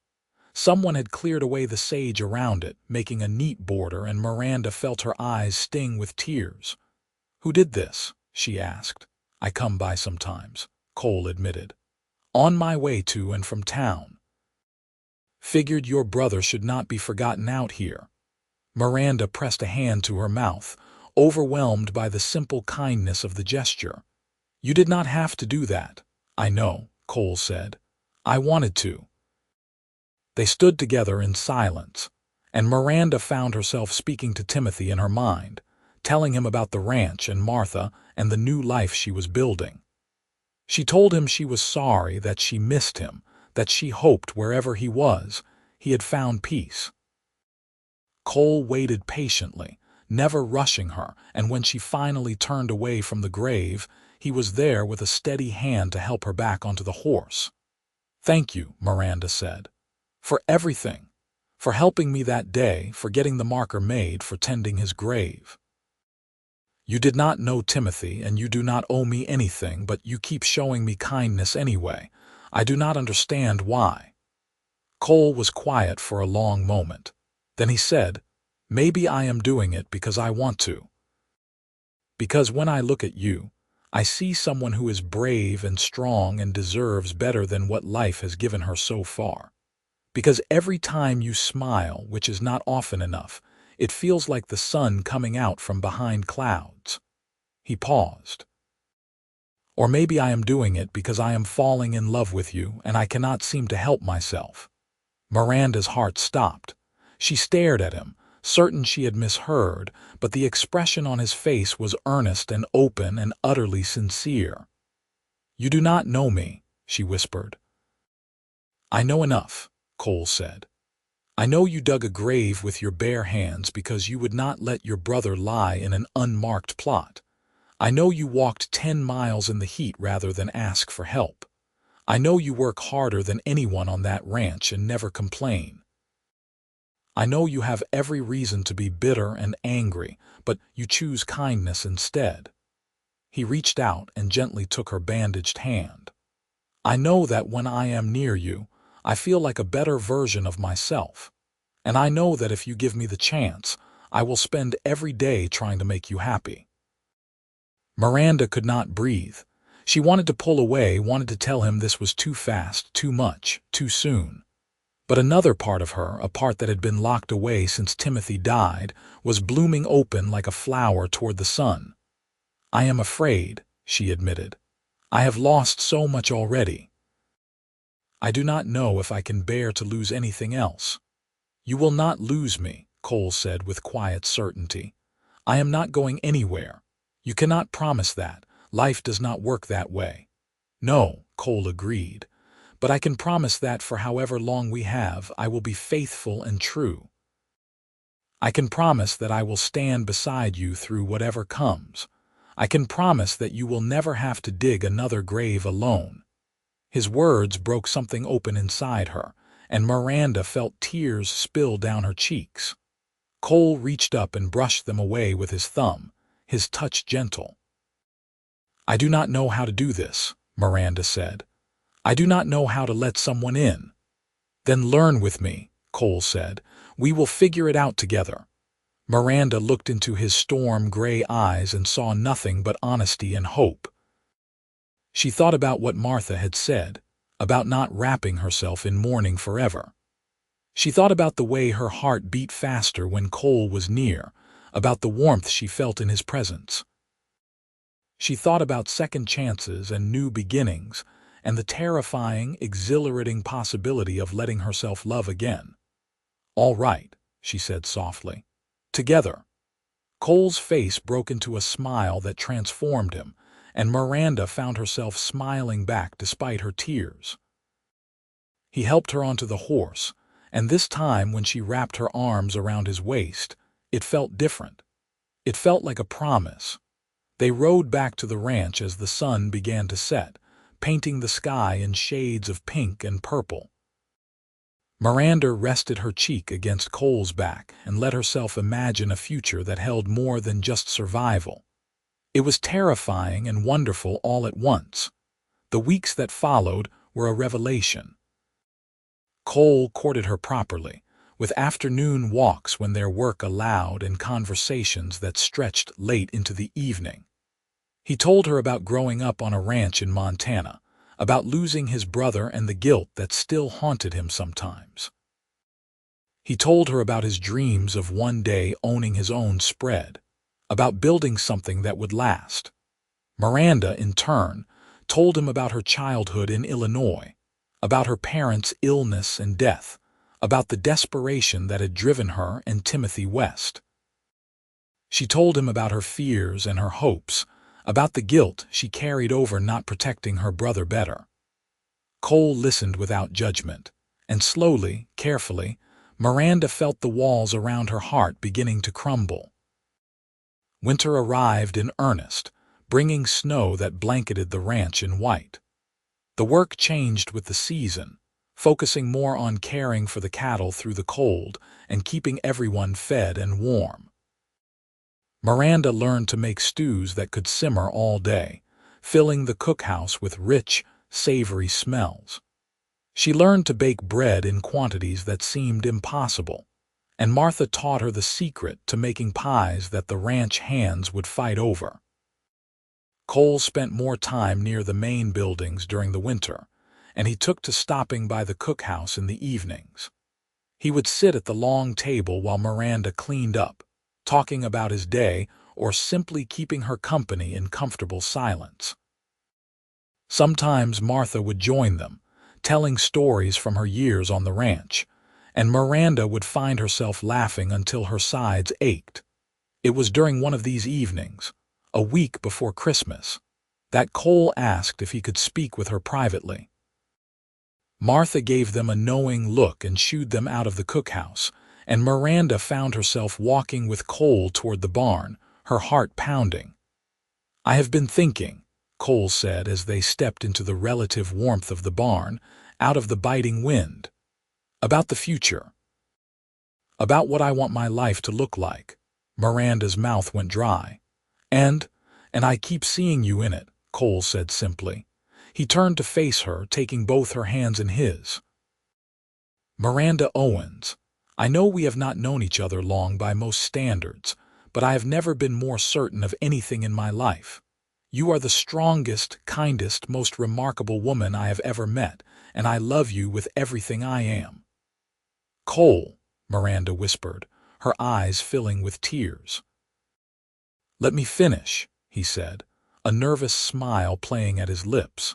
A: Someone had cleared away the sage around it, making a neat border, and Miranda felt her eyes sting with tears. "Who did this?" she asked. "I come by sometimes," Cole admitted. "On my way to and from town. Figured your brother should not be forgotten out here." Miranda pressed a hand to her mouth, overwhelmed by the simple kindness of the gesture. "You did not have to do that." "I know," Cole said. "I wanted to." They stood together in silence, and Miranda found herself speaking to Timothy in her mind, telling him about the ranch and Martha and the new life she was building. She told him she was sorry, that she missed him, that she hoped wherever he was, he had found peace. Cole waited patiently, never rushing her, and when she finally turned away from the grave, he was there with a steady hand to help her back onto the horse. "Thank you," Miranda said, "for everything, for helping me that day, for getting the marker made, for tending his grave. You did not know Timothy, and you do not owe me anything, but you keep showing me kindness anyway. I do not understand why." Cole was quiet for a long moment. Then he said, "Maybe I am doing it because I want to. Because when I look at you, I see someone who is brave and strong and deserves better than what life has given her so far. Because every time you smile, which is not often enough, it feels like the sun coming out from behind clouds." He paused. "Or maybe I am doing it because I am falling in love with you and I cannot seem to help myself." Miranda's heart stopped. She stared at him, certain she had misheard, but the expression on his face was earnest and open and utterly sincere. "You do not know me," she whispered. "I know enough," Cole said. "I know you dug a grave with your bare hands because you would not let your brother lie in an unmarked plot. I know you walked 10 miles in the heat rather than ask for help. I know you work harder than anyone on that ranch and never complain. I know you have every reason to be bitter and angry, but you choose kindness instead." He reached out and gently took her bandaged hand. "I know that when I am near you, I feel like a better version of myself. And I know that if you give me the chance, I will spend every day trying to make you happy." Miranda could not breathe. She wanted to pull away, wanted to tell him this was too fast, too much, too soon. But another part of her, a part that had been locked away since Timothy died, was blooming open like a flower toward the sun. "I am afraid," she admitted. "I have lost so much already. I do not know if I can bear to lose anything else." "You will not lose me," Cole said with quiet certainty. "I am not going anywhere. You cannot promise that. Life does not work that way." "No," Cole agreed. "But I can promise that for however long we have, I will be faithful and true. I can promise that I will stand beside you through whatever comes. I can promise that you will never have to dig another grave alone." His words broke something open inside her, and Miranda felt tears spill down her cheeks. Cole reached up and brushed them away with his thumb, his touch gentle. "I do not know how to do this," Miranda said. "I do not know how to let someone in." "Then learn with me," Cole said. "We will figure it out together." Miranda looked into his storm-gray eyes and saw nothing but honesty and hope. She thought about what Martha had said, about not wrapping herself in mourning forever. She thought about the way her heart beat faster when Cole was near, about the warmth she felt in his presence. She thought about second chances and new beginnings, and the terrifying, exhilarating possibility of letting herself love again. "All right," she said softly. "Together." Cole's face broke into a smile that transformed him, and Miranda found herself smiling back despite her tears. He helped her onto the horse, and this time when she wrapped her arms around his waist, it felt different. It felt like a promise. They rode back to the ranch as the sun began to set, painting the sky in shades of pink and purple. Miranda rested her cheek against Cole's back and let herself imagine a future that held more than just survival. It was terrifying and wonderful all at once. The weeks that followed were a revelation. Cole courted her properly, with afternoon walks when their work allowed and conversations that stretched late into the evening. He told her about growing up on a ranch in Montana, about losing his brother and the guilt that still haunted him sometimes. He told her about his dreams of one day owning his own spread, about building something that would last. Miranda, in turn, told him about her childhood in Illinois, about her parents' illness and death, about the desperation that had driven her and Timothy west. She told him about her fears and her hopes, about the guilt she carried over not protecting her brother better. Cole listened without judgment, and slowly, carefully, Miranda felt the walls around her heart beginning to crumble. Winter arrived in earnest, bringing snow that blanketed the ranch in white. The work changed with the season, focusing more on caring for the cattle through the cold and keeping everyone fed and warm. Miranda learned to make stews that could simmer all day, filling the cookhouse with rich, savory smells. She learned to bake bread in quantities that seemed impossible, and Martha taught her the secret to making pies that the ranch hands would fight over. Cole spent more time near the main buildings during the winter, and he took to stopping by the cookhouse in the evenings. He would sit at the long table while Miranda cleaned up, talking about his day or simply keeping her company in comfortable silence. Sometimes Martha would join them, telling stories from her years on the ranch, and Miranda would find herself laughing until her sides ached. It was during one of these evenings, a week before Christmas, that Cole asked if he could speak with her privately. Martha gave them a knowing look and shooed them out of the cookhouse, and Miranda found herself walking with Cole toward the barn, her heart pounding. "I have been thinking," Cole said as they stepped into the relative warmth of the barn, out of the biting wind, "about the future. About what I want my life to look like." Miranda's mouth went dry. And I keep seeing you in it," Cole said simply. He turned to face her, taking both her hands in his. "Miranda Owens, I know we have not known each other long by most standards, but I have never been more certain of anything in my life. You are the strongest, kindest, most remarkable woman I have ever met, and I love you with everything I am." "Cole," Miranda whispered, her eyes filling with tears. "Let me finish," he said, a nervous smile playing at his lips.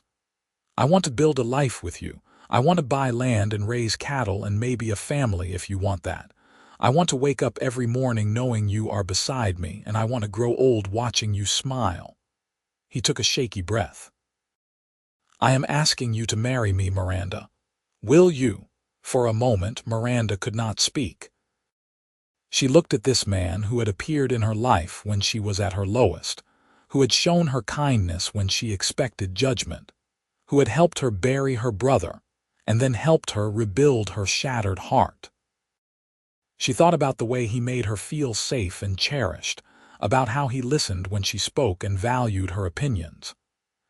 A: "I want to build a life with you. I want to buy land and raise cattle and maybe a family if you want that. I want to wake up every morning knowing you are beside me, and I want to grow old watching you smile." He took a shaky breath. "I am asking you to marry me, Miranda. Will you?" For a moment, Miranda could not speak. She looked at this man who had appeared in her life when she was at her lowest, who had shown her kindness when she expected judgment, who had helped her bury her brother, and then helped her rebuild her shattered heart. She thought about the way he made her feel safe and cherished, about how he listened when she spoke and valued her opinions.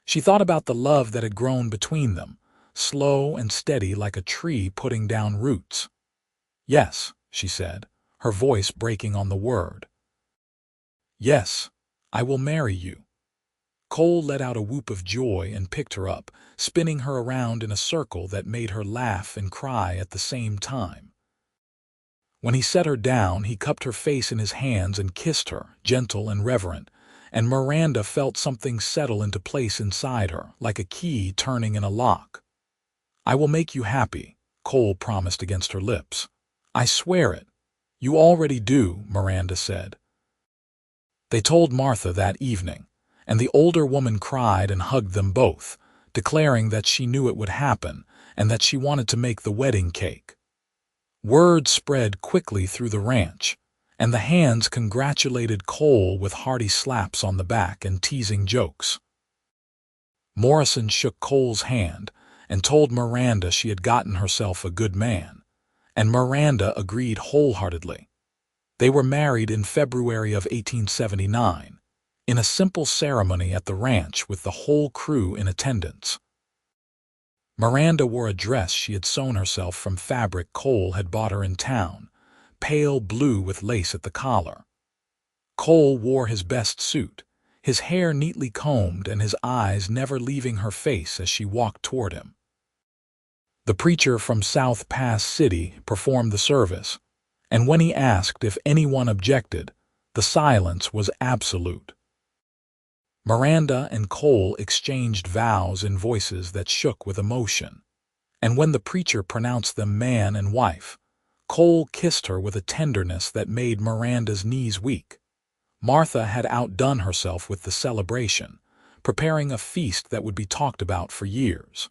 A: She thought about the love that had grown between them, slow and steady like a tree putting down roots. "Yes," she said, her voice breaking on the word. "Yes, I will marry you." Cole let out a whoop of joy and picked her up, spinning her around in a circle that made her laugh and cry at the same time. When he set her down, he cupped her face in his hands and kissed her, gentle and reverent, and Miranda felt something settle into place inside her, like a key turning in a lock. "I will make you happy," Cole promised against her lips. "I swear it." "You already do," Miranda said. They told Martha that evening, and the older woman cried and hugged them both, declaring that she knew it would happen and that she wanted to make the wedding cake. Word spread quickly through the ranch, and the hands congratulated Cole with hearty slaps on the back and teasing jokes. Morrison shook Cole's hand and told Miranda she had gotten herself a good man, and Miranda agreed wholeheartedly. They were married in February of 1879, in a simple ceremony at the ranch with the whole crew in attendance. Miranda wore a dress she had sewn herself from fabric Cole had bought her in town, pale blue with lace at the collar. Cole wore his best suit, his hair neatly combed and his eyes never leaving her face as she walked toward him. The preacher from South Pass City performed the service, and when he asked if anyone objected, the silence was absolute. Miranda and Cole exchanged vows in voices that shook with emotion, and when the preacher pronounced them man and wife, Cole kissed her with a tenderness that made Miranda's knees weak. Martha had outdone herself with the celebration, preparing a feast that would be talked about for years.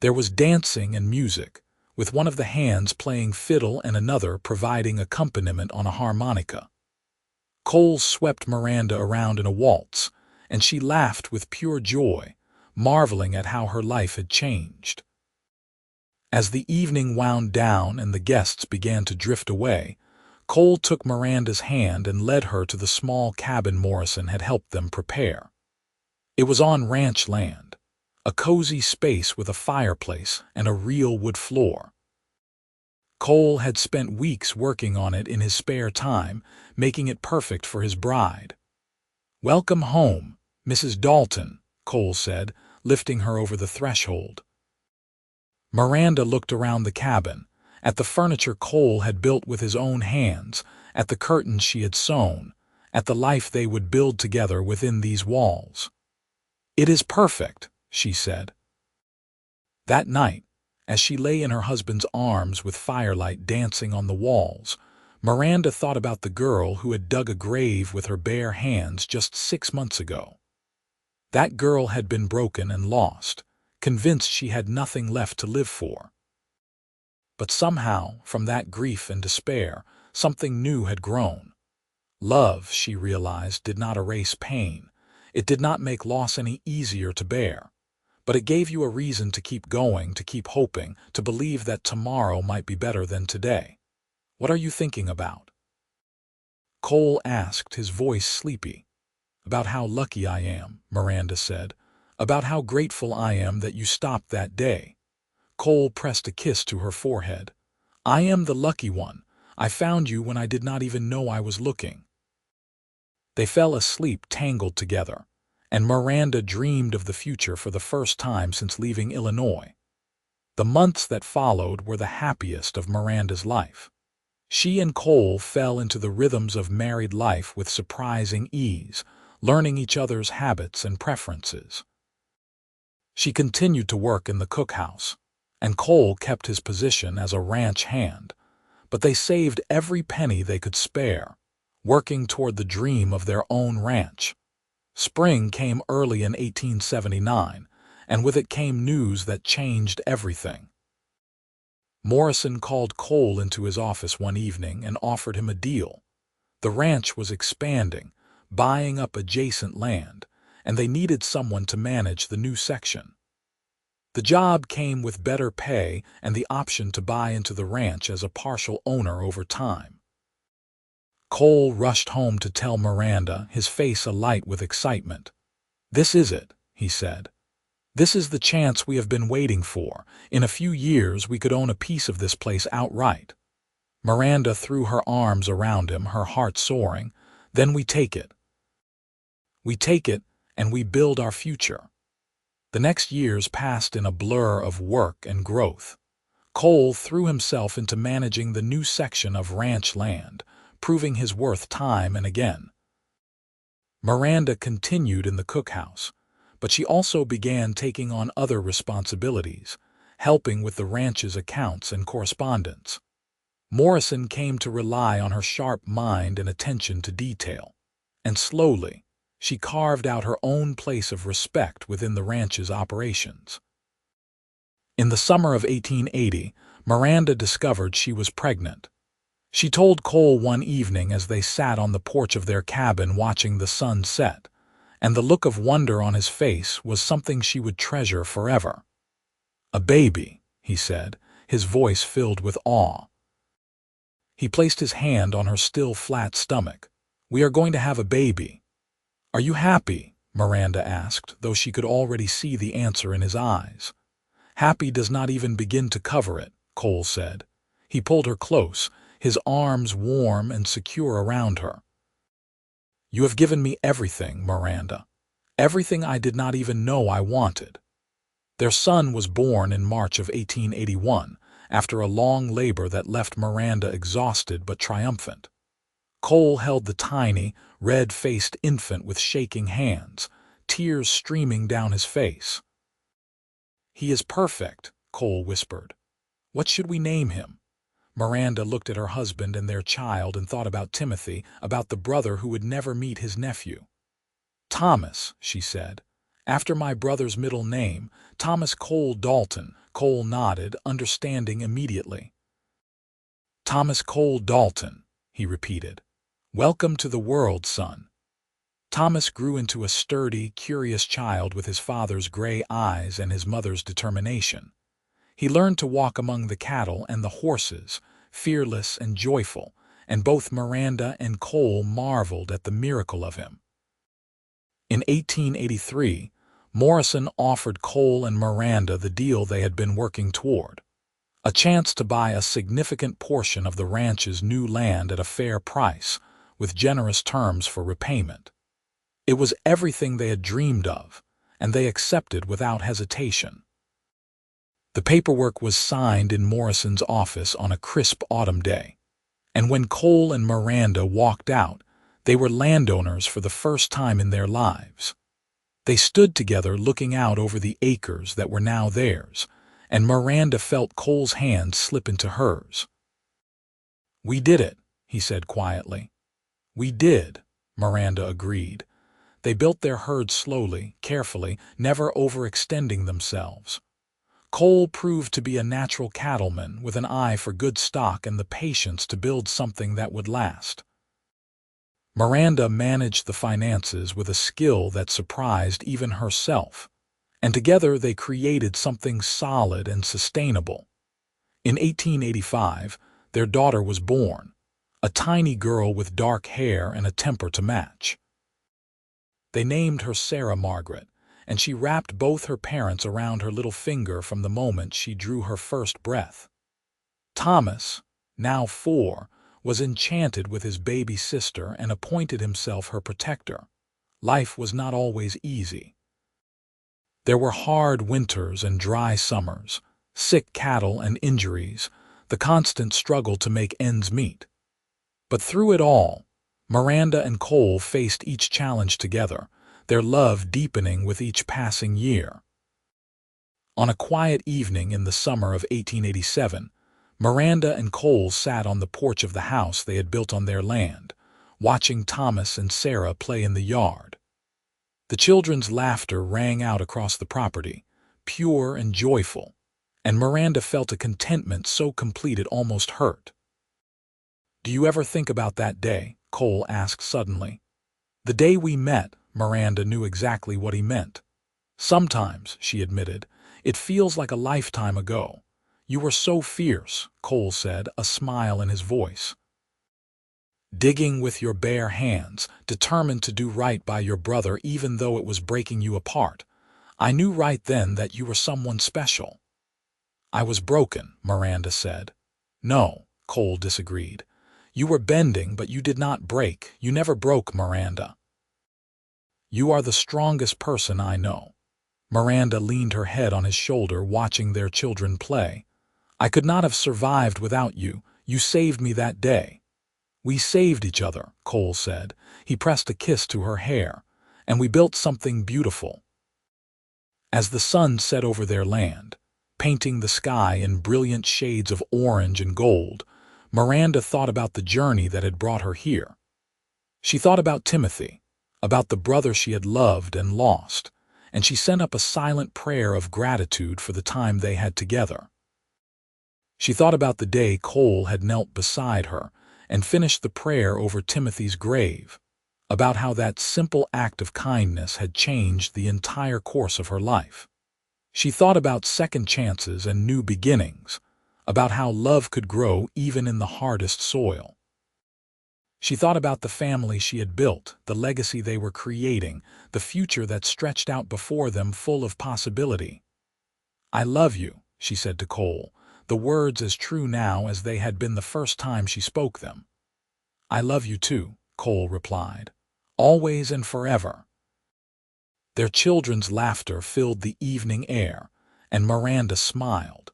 A: There was dancing and music, with one of the hands playing fiddle and another providing accompaniment on a harmonica. Cole swept Miranda around in a waltz, and she laughed with pure joy, marveling at how her life had changed. As the evening wound down and the guests began to drift away, Cole took Miranda's hand and led her to the small cabin Morrison had helped them prepare. It was on ranch land, a cozy space with a fireplace and a real wood floor. Cole had spent weeks working on it in his spare time, making it perfect for his bride. "Welcome home, Mrs. Dalton," Cole said, lifting her over the threshold. Miranda looked around the cabin, at the furniture Cole had built with his own hands, at the curtains she had sewn, at the life they would build together within these walls. "It is perfect," she said. That night, as she lay in her husband's arms with firelight dancing on the walls, Miranda thought about the girl who had dug a grave with her bare hands just 6 months ago. That girl had been broken and lost, convinced she had nothing left to live for. But somehow, from that grief and despair, something new had grown. Love, she realized, did not erase pain. It did not make loss any easier to bear. But it gave you a reason to keep going, to keep hoping, to believe that tomorrow might be better than today. "What are you thinking about?" Cole asked, his voice sleepy. "About how lucky I am," Miranda said. "About how grateful I am that you stopped that day." Cole pressed a kiss to her forehead. "I am the lucky one. I found you when I did not even know I was looking." They fell asleep tangled together, and Miranda dreamed of the future for the first time since leaving Illinois. The months that followed were the happiest of Miranda's life. She and Cole fell into the rhythms of married life with surprising ease, learning each other's habits and preferences. She continued to work in the cookhouse, and Cole kept his position as a ranch hand, but they saved every penny they could spare, working toward the dream of their own ranch. Spring came early in 1879, and with it came news that changed everything. Morrison called Cole into his office one evening and offered him a deal. The ranch was expanding, buying up adjacent land, and they needed someone to manage the new section. The job came with better pay and the option to buy into the ranch as a partial owner over time. Cole rushed home to tell Miranda, his face alight with excitement. "This is it," he said. "This is the chance we have been waiting for. In a few years we could own a piece of this place outright." Miranda threw her arms around him, her heart soaring. "Then we take it. We take it, and we build our future." The next years passed in a blur of work and growth. Cole threw himself into managing the new section of ranch land, proving his worth time and again. Miranda continued in the cookhouse, but she also began taking on other responsibilities, helping with the ranch's accounts and correspondence. Morrison came to rely on her sharp mind and attention to detail, and slowly, she carved out her own place of respect within the ranch's operations. In the summer of 1880, Miranda discovered she was pregnant. She told Cole one evening as they sat on the porch of their cabin watching the sun set, and the look of wonder on his face was something she would treasure forever. "A baby," he said, his voice filled with awe. He placed his hand on her still flat stomach. "We are going to have a baby." "Are you happy?" Miranda asked, though she could already see the answer in his eyes. "Happy does not even begin to cover it," Cole said. He pulled her close, his arms warm and secure around her. "You have given me everything, Miranda. Everything I did not even know I wanted." Their son was born in March of 1881, after a long labor that left Miranda exhausted but triumphant. Cole held the tiny, red-faced infant with shaking hands, tears streaming down his face. "He is perfect," Cole whispered. "What should we name him?" Miranda looked at her husband and their child and thought about Timothy, about the brother who would never meet his nephew. "Thomas," she said. "After my brother's middle name, Thomas Cole Dalton." Cole nodded, understanding immediately. "Thomas Cole Dalton," he repeated. "Welcome to the world, son." Thomas grew into a sturdy, curious child with his father's gray eyes and his mother's determination. He learned to walk among the cattle and the horses, fearless and joyful, and both Miranda and Cole marveled at the miracle of him. In 1883, Morrison offered Cole and Miranda the deal they had been working toward, a chance to buy a significant portion of the ranch's new land at a fair price, with generous terms for repayment. It was everything they had dreamed of, and they accepted without hesitation. The paperwork was signed in Morrison's office on a crisp autumn day, and when Cole and Miranda walked out, they were landowners for the first time in their lives. They stood together looking out over the acres that were now theirs, and Miranda felt Cole's hand slip into hers. "We did it," he said quietly. "We did," Miranda agreed. They built their herd slowly, carefully, never overextending themselves. Cole proved to be a natural cattleman with an eye for good stock and the patience to build something that would last. Miranda managed the finances with a skill that surprised even herself, and together they created something solid and sustainable. In 1885, their daughter was born, a tiny girl with dark hair and a temper to match. They named her Sarah Margaret, and she wrapped both her parents around her little finger from the moment she drew her first breath. Thomas, now 4, was enchanted with his baby sister and appointed himself her protector. Life was not always easy. There were hard winters and dry summers, sick cattle and injuries, the constant struggle to make ends meet. But through it all, Miranda and Cole faced each challenge together, their love deepening with each passing year. On a quiet evening in the summer of 1887, Miranda and Cole sat on the porch of the house they had built on their land, watching Thomas and Sarah play in the yard. The children's laughter rang out across the property, pure and joyful, and Miranda felt a contentment so complete it almost hurt. "Do you ever think about that day?" Cole asked suddenly. "The day we met," Miranda knew exactly what he meant. "Sometimes," she admitted, "it feels like a lifetime ago. You were so fierce," Cole said, a smile in his voice. "Digging with your bare hands, determined to do right by your brother even though it was breaking you apart. I knew right then that you were someone special." "I was broken," Miranda said. "No," Cole disagreed. "You were bending, but you did not break. You never broke, Miranda." "You are the strongest person I know." Miranda leaned her head on his shoulder, watching their children play. "I could not have survived without you. You saved me that day." "We saved each other," Cole said. He pressed a kiss to her hair. "And we built something beautiful." As the sun set over their land, painting the sky in brilliant shades of orange and gold, Miranda thought about the journey that had brought her here. She thought about Timothy, about the brother she had loved and lost, and she sent up a silent prayer of gratitude for the time they had together. She thought about the day Cole had knelt beside her and finished the prayer over Timothy's grave, about how that simple act of kindness had changed the entire course of her life. She thought about second chances and new beginnings, about how love could grow even in the hardest soil. She thought about the family she had built, the legacy they were creating, the future that stretched out before them full of possibility. "I love you," she said to Cole, the words as true now as they had been the first time she spoke them. "I love you too," Cole replied, "always and forever." Their children's laughter filled the evening air, and Miranda smiled.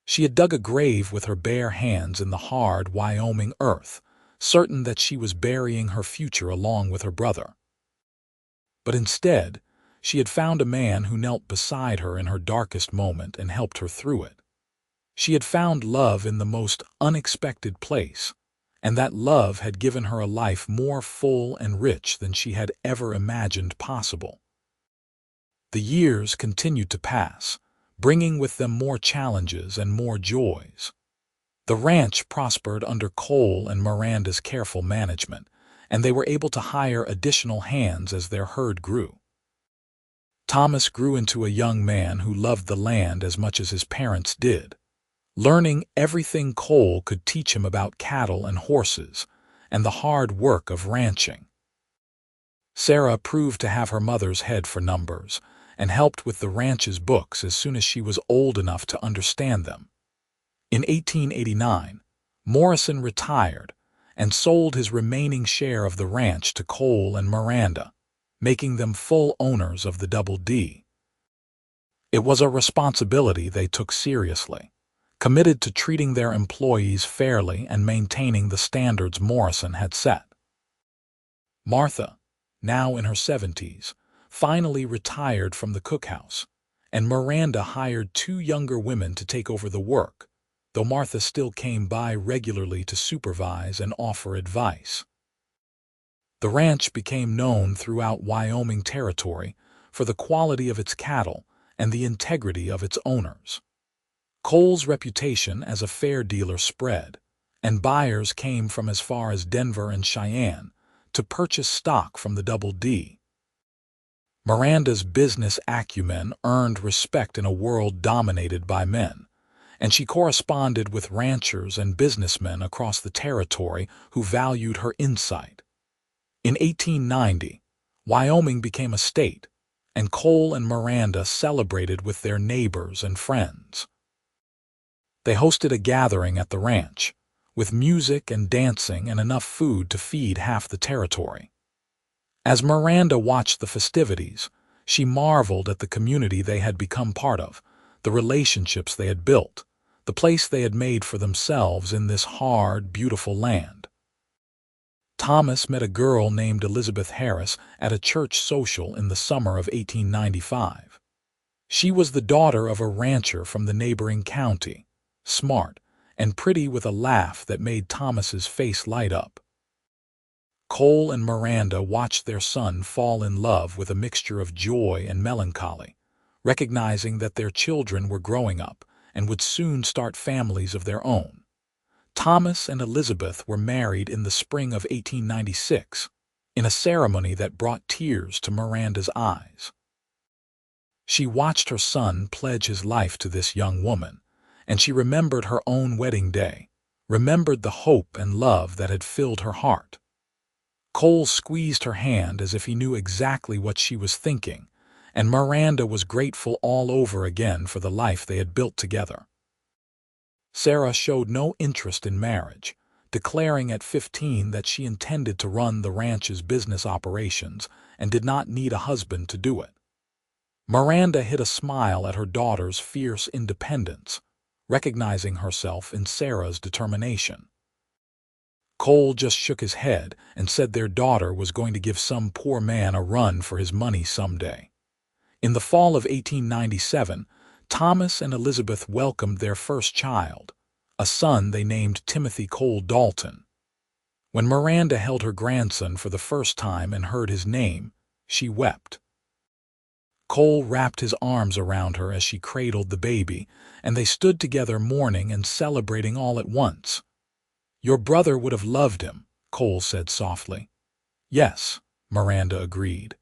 A: She had dug a grave with her bare hands in the hard Wyoming earth, certain that she was burying her future along with her brother. But instead, she had found a man who knelt beside her in her darkest moment and helped her through it. She had found love in the most unexpected place, and that love had given her a life more full and rich than she had ever imagined possible. The years continued to pass, bringing with them more challenges and more joys. The ranch prospered under Cole and Miranda's careful management, and they were able to hire additional hands as their herd grew. Thomas grew into a young man who loved the land as much as his parents did, learning everything Cole could teach him about cattle and horses and the hard work of ranching. Sarah proved to have her mother's head for numbers and helped with the ranch's books as soon as she was old enough to understand them. In 1889, Morrison retired and sold his remaining share of the ranch to Cole and Miranda, making them full owners of the Double D. It was a responsibility they took seriously, committed to treating their employees fairly and maintaining the standards Morrison had set. Martha, now in her 70s, finally retired from the cookhouse, and Miranda hired 2 younger women to take over the work, though Martha still came by regularly to supervise and offer advice. The ranch became known throughout Wyoming Territory for the quality of its cattle and the integrity of its owners. Cole's reputation as a fair dealer spread, and buyers came from as far as Denver and Cheyenne to purchase stock from the Double D. Miranda's business acumen earned respect in a world dominated by men, and she corresponded with ranchers and businessmen across the territory who valued her insight. In 1890, Wyoming became a state, and Cole and Miranda celebrated with their neighbors and friends. They hosted a gathering at the ranch, with music and dancing and enough food to feed half the territory. As Miranda watched the festivities, she marveled at the community they had become part of, the relationships they had built, the place they had made for themselves in this hard, beautiful land. Thomas met a girl named Elizabeth Harris at a church social in the summer of 1895. She was the daughter of a rancher from the neighboring county, smart and pretty with a laugh that made Thomas's face light up. Cole and Miranda watched their son fall in love with a mixture of joy and melancholy, recognizing that their children were growing up and would soon start families of their own. Thomas and Elizabeth were married in the spring of 1896, in a ceremony that brought tears to Miranda's eyes. She watched her son pledge his life to this young woman, and she remembered her own wedding day, remembered the hope and love that had filled her heart. Cole squeezed her hand as if he knew exactly what she was thinking, and Miranda was grateful all over again for the life they had built together. Sarah showed no interest in marriage, declaring at 15 that she intended to run the ranch's business operations and did not need a husband to do it. Miranda hid a smile at her daughter's fierce independence, recognizing herself in Sarah's determination. Cole just shook his head and said their daughter was going to give some poor man a run for his money someday. In the fall of 1897, Thomas and Elizabeth welcomed their first child, a son they named Timothy Cole Dalton. When Miranda held her grandson for the first time and heard his name, she wept. Cole wrapped his arms around her as she cradled the baby, and they stood together mourning and celebrating all at once. "Your brother would have loved him," Cole said softly. Yes, Miranda agreed.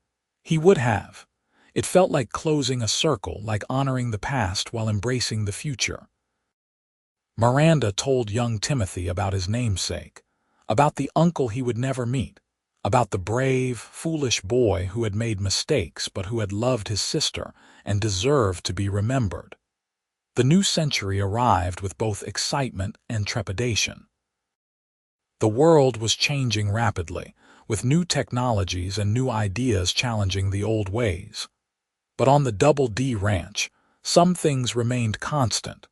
A: He would have. It felt like closing a circle, like honoring the past while embracing the future. Miranda told young Timothy about his namesake, about the uncle he would never meet, about the brave, foolish boy who had made mistakes but who had loved his sister and deserved to be remembered. The new century arrived with both excitement and trepidation. The world was changing rapidly, with new technologies and new ideas challenging the old ways. But on the Double D Ranch, some things remained constant.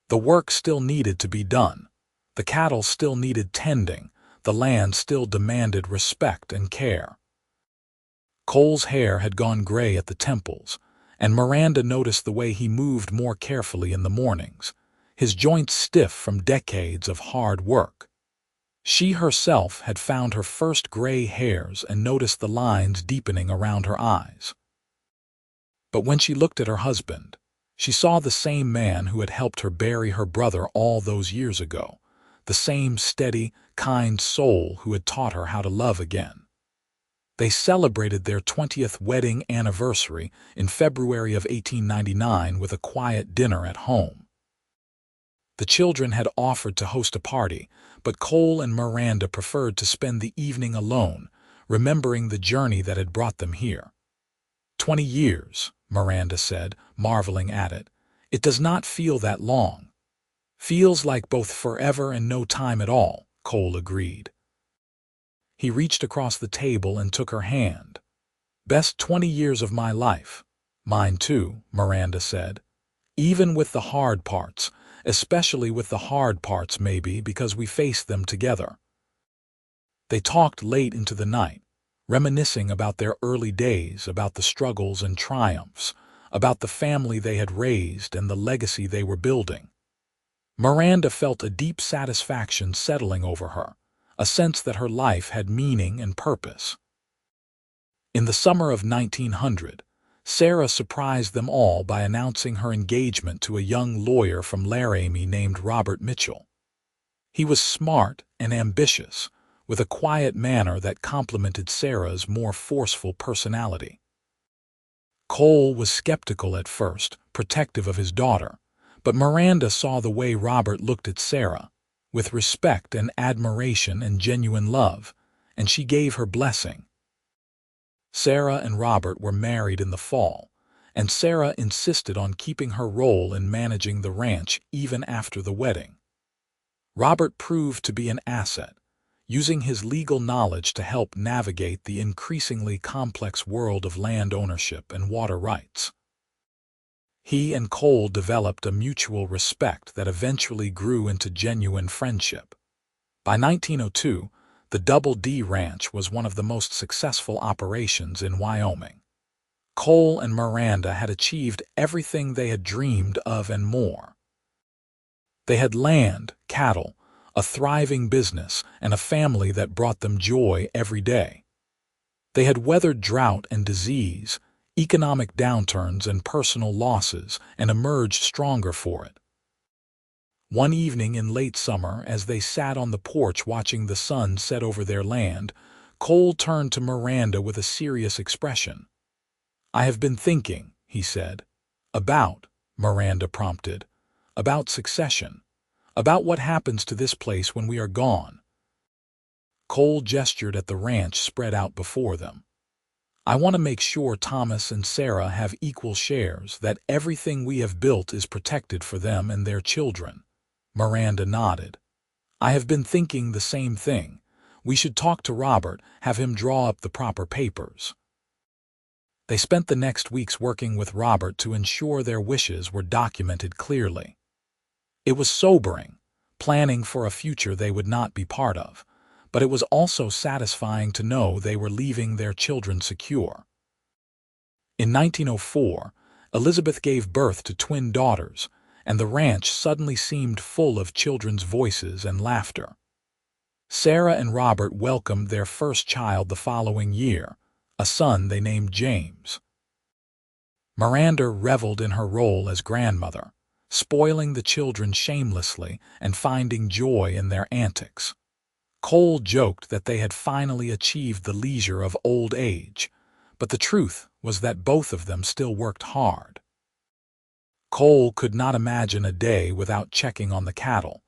A: The work still needed to be done. The cattle still needed tending. The land still demanded respect and care. Cole's hair had gone gray at the temples, and Miranda noticed the way he moved more carefully in the mornings, his joints stiff from decades of hard work. She herself had found her first gray hairs and noticed the lines deepening around her eyes. But when she looked at her husband, she saw the same man who had helped her bury her brother all those years ago, the same steady, kind soul who had taught her how to love again. They celebrated their 20th wedding anniversary in February of 1899 with a quiet dinner at home. The children had offered to host a party, but Cole and Miranda preferred to spend the evening alone, remembering the journey that had brought them here. 20 years, Miranda said, marveling at it. It does not feel that long. Feels like both forever and no time at all, Cole agreed. He reached across the table and took her hand. Best 20 years of my life. Mine too, Miranda said. Even with the hard parts, especially with the hard parts maybe because we faced them together. They talked late into the night, reminiscing about their early days, about the struggles and triumphs, about the family they had raised and the legacy they were building. Miranda felt a deep satisfaction settling over her, a sense that her life had meaning and purpose. In the summer of 1900, Sarah surprised them all by announcing her engagement to a young lawyer from Laramie named Robert Mitchell. He was smart and ambitious, with a quiet manner that complemented Sarah's more forceful personality. Cole was skeptical at first, protective of his daughter, but Miranda saw the way Robert looked at Sarah, with respect and admiration and genuine love, and she gave her blessing. Sarah and Robert were married in the fall, and Sarah insisted on keeping her role in managing the ranch even after the wedding. Robert proved to be an asset, using his legal knowledge to help navigate the increasingly complex world of land ownership and water rights. He and Cole developed a mutual respect that eventually grew into genuine friendship. By 1902, the Double D Ranch was one of the most successful operations in Wyoming. Cole and Miranda had achieved everything they had dreamed of and more. They had land, cattle, a thriving business, and a family that brought them joy every day. They had weathered drought and disease, economic downturns and personal losses, and emerged stronger for it. One evening in late summer, as they sat on the porch watching the sun set over their land, Cole turned to Miranda with a serious expression. "I have been thinking," he said. "About," Miranda prompted, "about succession. About what happens to this place when we are gone." Cole gestured at the ranch spread out before them. "I want to make sure Thomas and Sarah have equal shares, that everything we have built is protected for them and their children." Miranda nodded. "I have been thinking the same thing. We should talk to Robert, have him draw up the proper papers." They spent the next weeks working with Robert to ensure their wishes were documented clearly. It was sobering, planning for a future they would not be part of, but it was also satisfying to know they were leaving their children secure. In 1904, Elizabeth gave birth to twin daughters, and the ranch suddenly seemed full of children's voices and laughter. Sarah and Robert welcomed their first child the following year, a son they named James. Miranda reveled in her role as grandmother, spoiling the children shamelessly and finding joy in their antics. Cole joked that they had finally achieved the leisure of old age, but the truth was that both of them still worked hard. Cole could not imagine a day without checking on the cattle,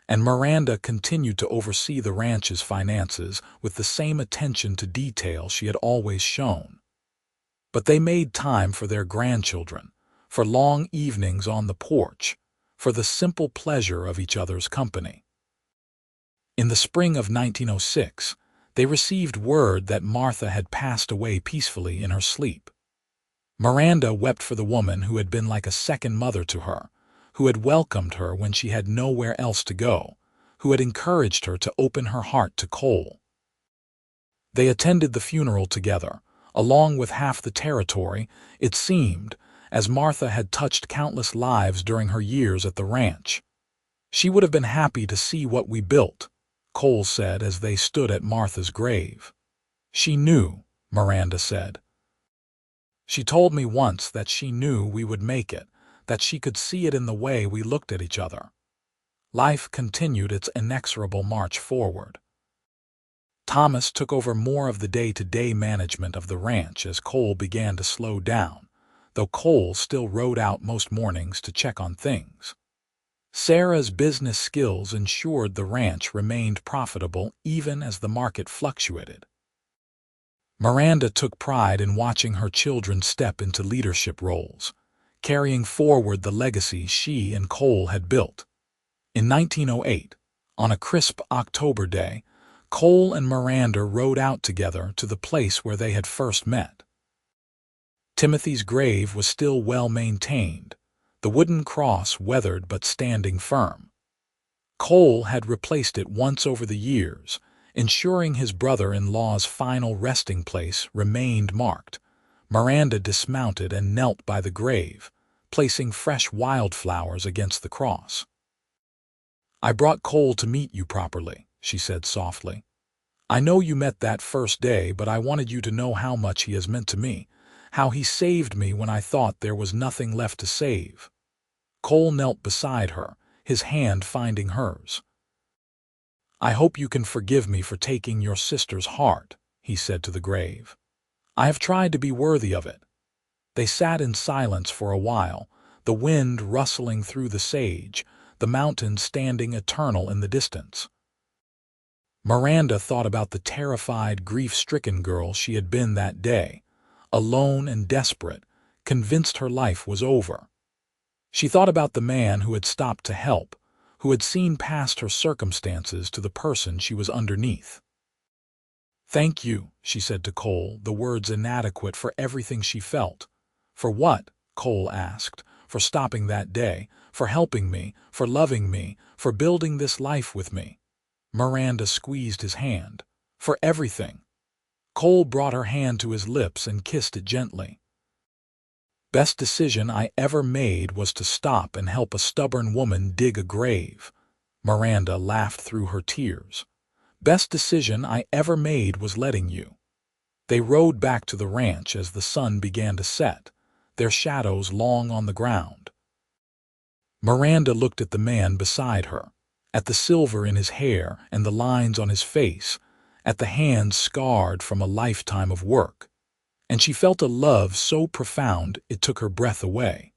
A: and Miranda continued to oversee the ranch's finances with the same attention to detail she had always shown. But they made time for their grandchildren, for long evenings on the porch, for the simple pleasure of each other's company. In the spring of 1906, they received word that Martha had passed away peacefully in her sleep. Miranda wept for the woman who had been like a second mother to her, who had welcomed her when she had nowhere else to go, who had encouraged her to open her heart to Cole. They attended the funeral together, along with half the territory, it seemed, as Martha had touched countless lives during her years at the ranch. "She would have been happy to see what we built," Cole said as they stood at Martha's grave. "She knew," Miranda said. "She told me once that she knew we would make it, that she could see it in the way we looked at each other." Life continued its inexorable march forward. Thomas took over more of the day-to-day management of the ranch as Cole began to slow down, though Cole still rode out most mornings to check on things. Sarah's business skills ensured the ranch remained profitable even as the market fluctuated. Miranda took pride in watching her children step into leadership roles, carrying forward the legacy she and Cole had built. In 1908, on a crisp October day, Cole and Miranda rode out together to the place where they had first met. Timothy's grave was still well maintained, the wooden cross weathered but standing firm. Cole had replaced it once over the years, ensuring his brother-in-law's final resting place remained marked. Miranda dismounted and knelt by the grave, placing fresh wildflowers against the cross. "I brought Cole to meet you properly," she said softly. "I know you met that first day, but I wanted you to know how much he has meant to me, how he saved me when I thought there was nothing left to save." Cole knelt beside her, his hand finding hers. "I hope you can forgive me for taking your sister's heart," he said to the grave. "I have tried to be worthy of it." They sat in silence for a while, the wind rustling through the sage, the mountains standing eternal in the distance. Miranda thought about the terrified, grief-stricken girl she had been that day, alone and desperate, convinced her life was over. She thought about the man who had stopped to help, who had seen past her circumstances to the person she was underneath. "Thank you," she said to Cole, the words inadequate for everything she felt. "For what?" Cole asked. "For stopping that day, for helping me, for loving me, for building this life with me." Miranda squeezed his hand. "For everything." Cole brought her hand to his lips and kissed it gently. "Best decision I ever made was to stop and help a stubborn woman dig a grave." Miranda laughed through her tears. "Best decision I ever made was letting you." They rode back to the ranch as the sun began to set, their shadows long on the ground. Miranda looked at the man beside her, at the silver in his hair and the lines on his face, at the hands scarred from a lifetime of work, and she felt a love so profound it took her breath away.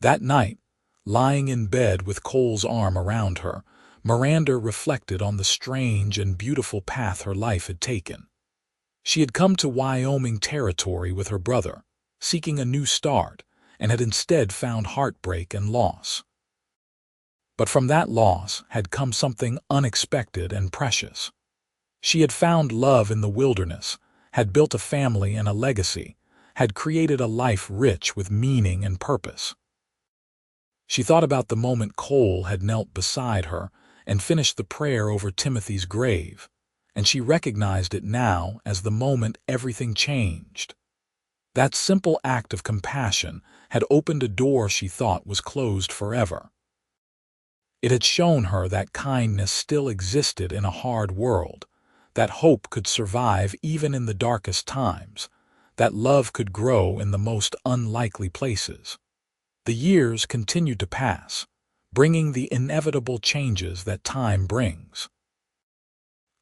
A: That night, lying in bed with Cole's arm around her, Miranda reflected on the strange and beautiful path her life had taken. She had come to Wyoming Territory with her brother, seeking a new start, and had instead found heartbreak and loss. But from that loss had come something unexpected and precious. She had found love in the wilderness, had built a family and a legacy, had created a life rich with meaning and purpose. She thought about the moment Cole had knelt beside her and finished the prayer over Timothy's grave, and she recognized it now as the moment everything changed. That simple act of compassion had opened a door she thought was closed forever. It had shown her that kindness still existed in a hard world, that hope could survive even in the darkest times, that love could grow in the most unlikely places. The years continued to pass, bringing the inevitable changes that time brings.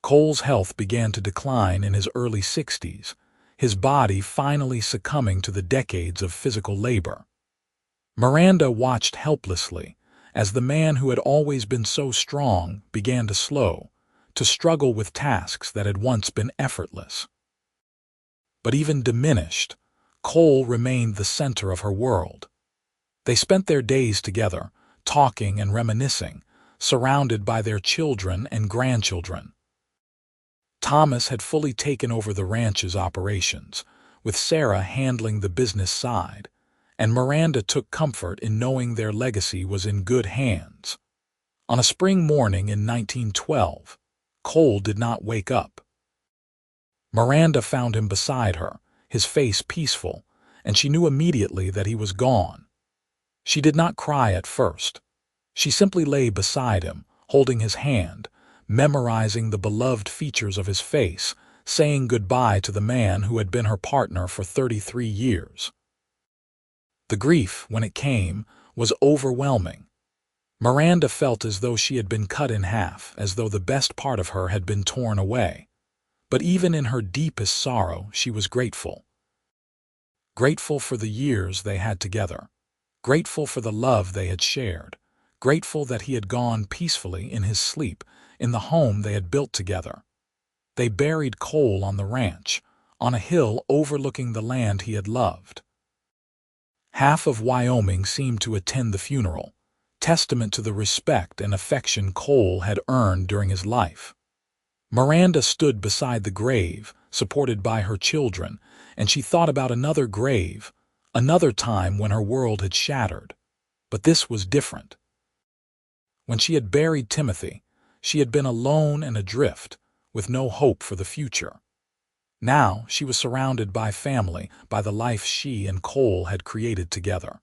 A: Cole's health began to decline in his early 60s, his body finally succumbing to the decades of physical labor. Miranda watched helplessly as the man who had always been so strong began to struggle with tasks that had once been effortless. But even diminished, Cole remained the center of her world. They spent their days together, talking and reminiscing, surrounded by their children and grandchildren. Thomas had fully taken over the ranch's operations, with Sarah handling the business side, and Miranda took comfort in knowing their legacy was in good hands. On a spring morning in 1912, Cole did not wake up. Miranda found him beside her, his face peaceful, and she knew immediately that he was gone. She did not cry at first. She simply lay beside him, holding his hand, memorizing the beloved features of his face, saying goodbye to the man who had been her partner for 33 years. The grief, when it came, was overwhelming. Miranda felt as though she had been cut in half, as though the best part of her had been torn away. But even in her deepest sorrow, she was grateful. Grateful for the years they had together. Grateful for the love they had shared. Grateful that he had gone peacefully in his sleep, in the home they had built together. They buried Cole on the ranch, on a hill overlooking the land he had loved. Half of Wyoming seemed to attend the funeral, testament to the respect and affection Cole had earned during his life. Miranda stood beside the grave, supported by her children, and she thought about another grave, another time when her world had shattered. But this was different. When she had buried Timothy, she had been alone and adrift, with no hope for the future. Now she was surrounded by family, by the life she and Cole had created together.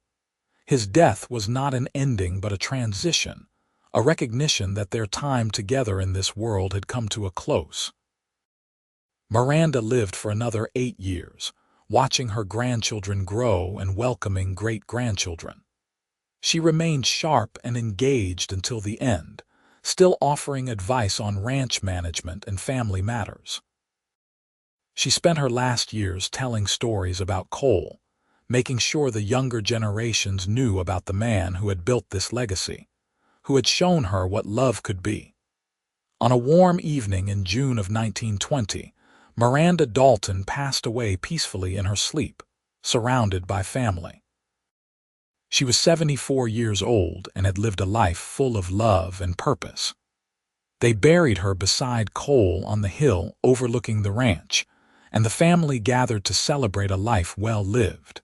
A: His death was not an ending but a transition, a recognition that their time together in this world had come to a close. Miranda lived for another 8 years, watching her grandchildren grow and welcoming great-grandchildren. She remained sharp and engaged until the end, still offering advice on ranch management and family matters. She spent her last years telling stories about Cole, making sure the younger generations knew about the man who had built this legacy, who had shown her what love could be. On a warm evening in June of 1920, Miranda Dalton passed away peacefully in her sleep, surrounded by family. She was 74 years old and had lived a life full of love and purpose. They buried her beside Cole on the hill overlooking the ranch, and the family gathered to celebrate a life well lived.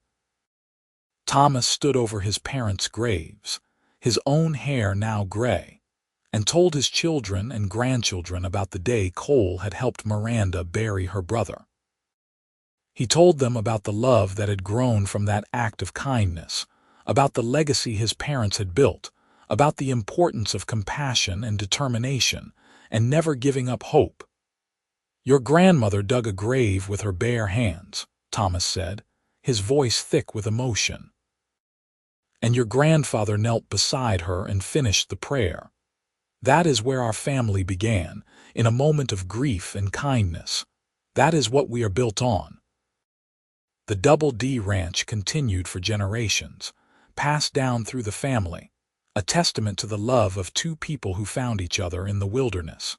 A: Thomas stood over his parents' graves, his own hair now gray, and told his children and grandchildren about the day Cole had helped Miranda bury her brother. He told them about the love that had grown from that act of kindness, about the legacy his parents had built, about the importance of compassion and determination, and never giving up hope. "Your grandmother dug a grave with her bare hands," Thomas said, his voice thick with emotion. "And your grandfather knelt beside her and finished the prayer. That is where our family began, in a moment of grief and kindness. That is what we are built on." The Double D Ranch continued for generations, passed down through the family, a testament to the love of two people who found each other in the wilderness.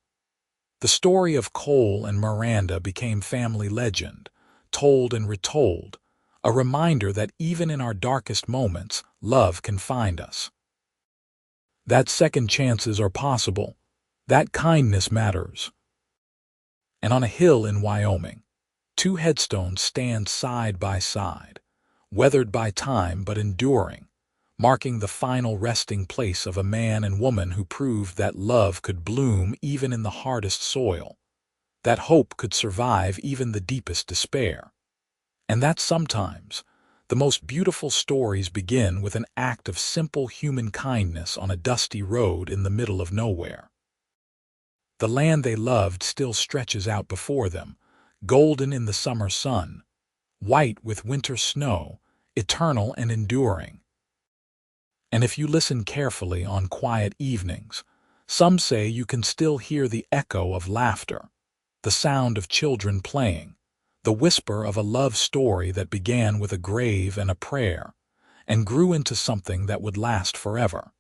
A: The story of Cole and Miranda became family legend, told and retold, a reminder that even in our darkest moments, love can find us. That second chances are possible, that kindness matters. And on a hill in Wyoming, 2 headstones stand side by side, weathered by time but enduring, marking the final resting place of a man and woman who proved that love could bloom even in the hardest soil, that hope could survive even the deepest despair, and that sometimes the most beautiful stories begin with an act of simple human kindness on a dusty road in the middle of nowhere. The land they loved still stretches out before them, golden in the summer sun, white with winter snow, eternal and enduring. And if you listen carefully on quiet evenings, Some say you can still hear the echo of laughter, the sound of children playing, the whisper of a love story that began with a grave and a prayer, and grew into something that would last forever.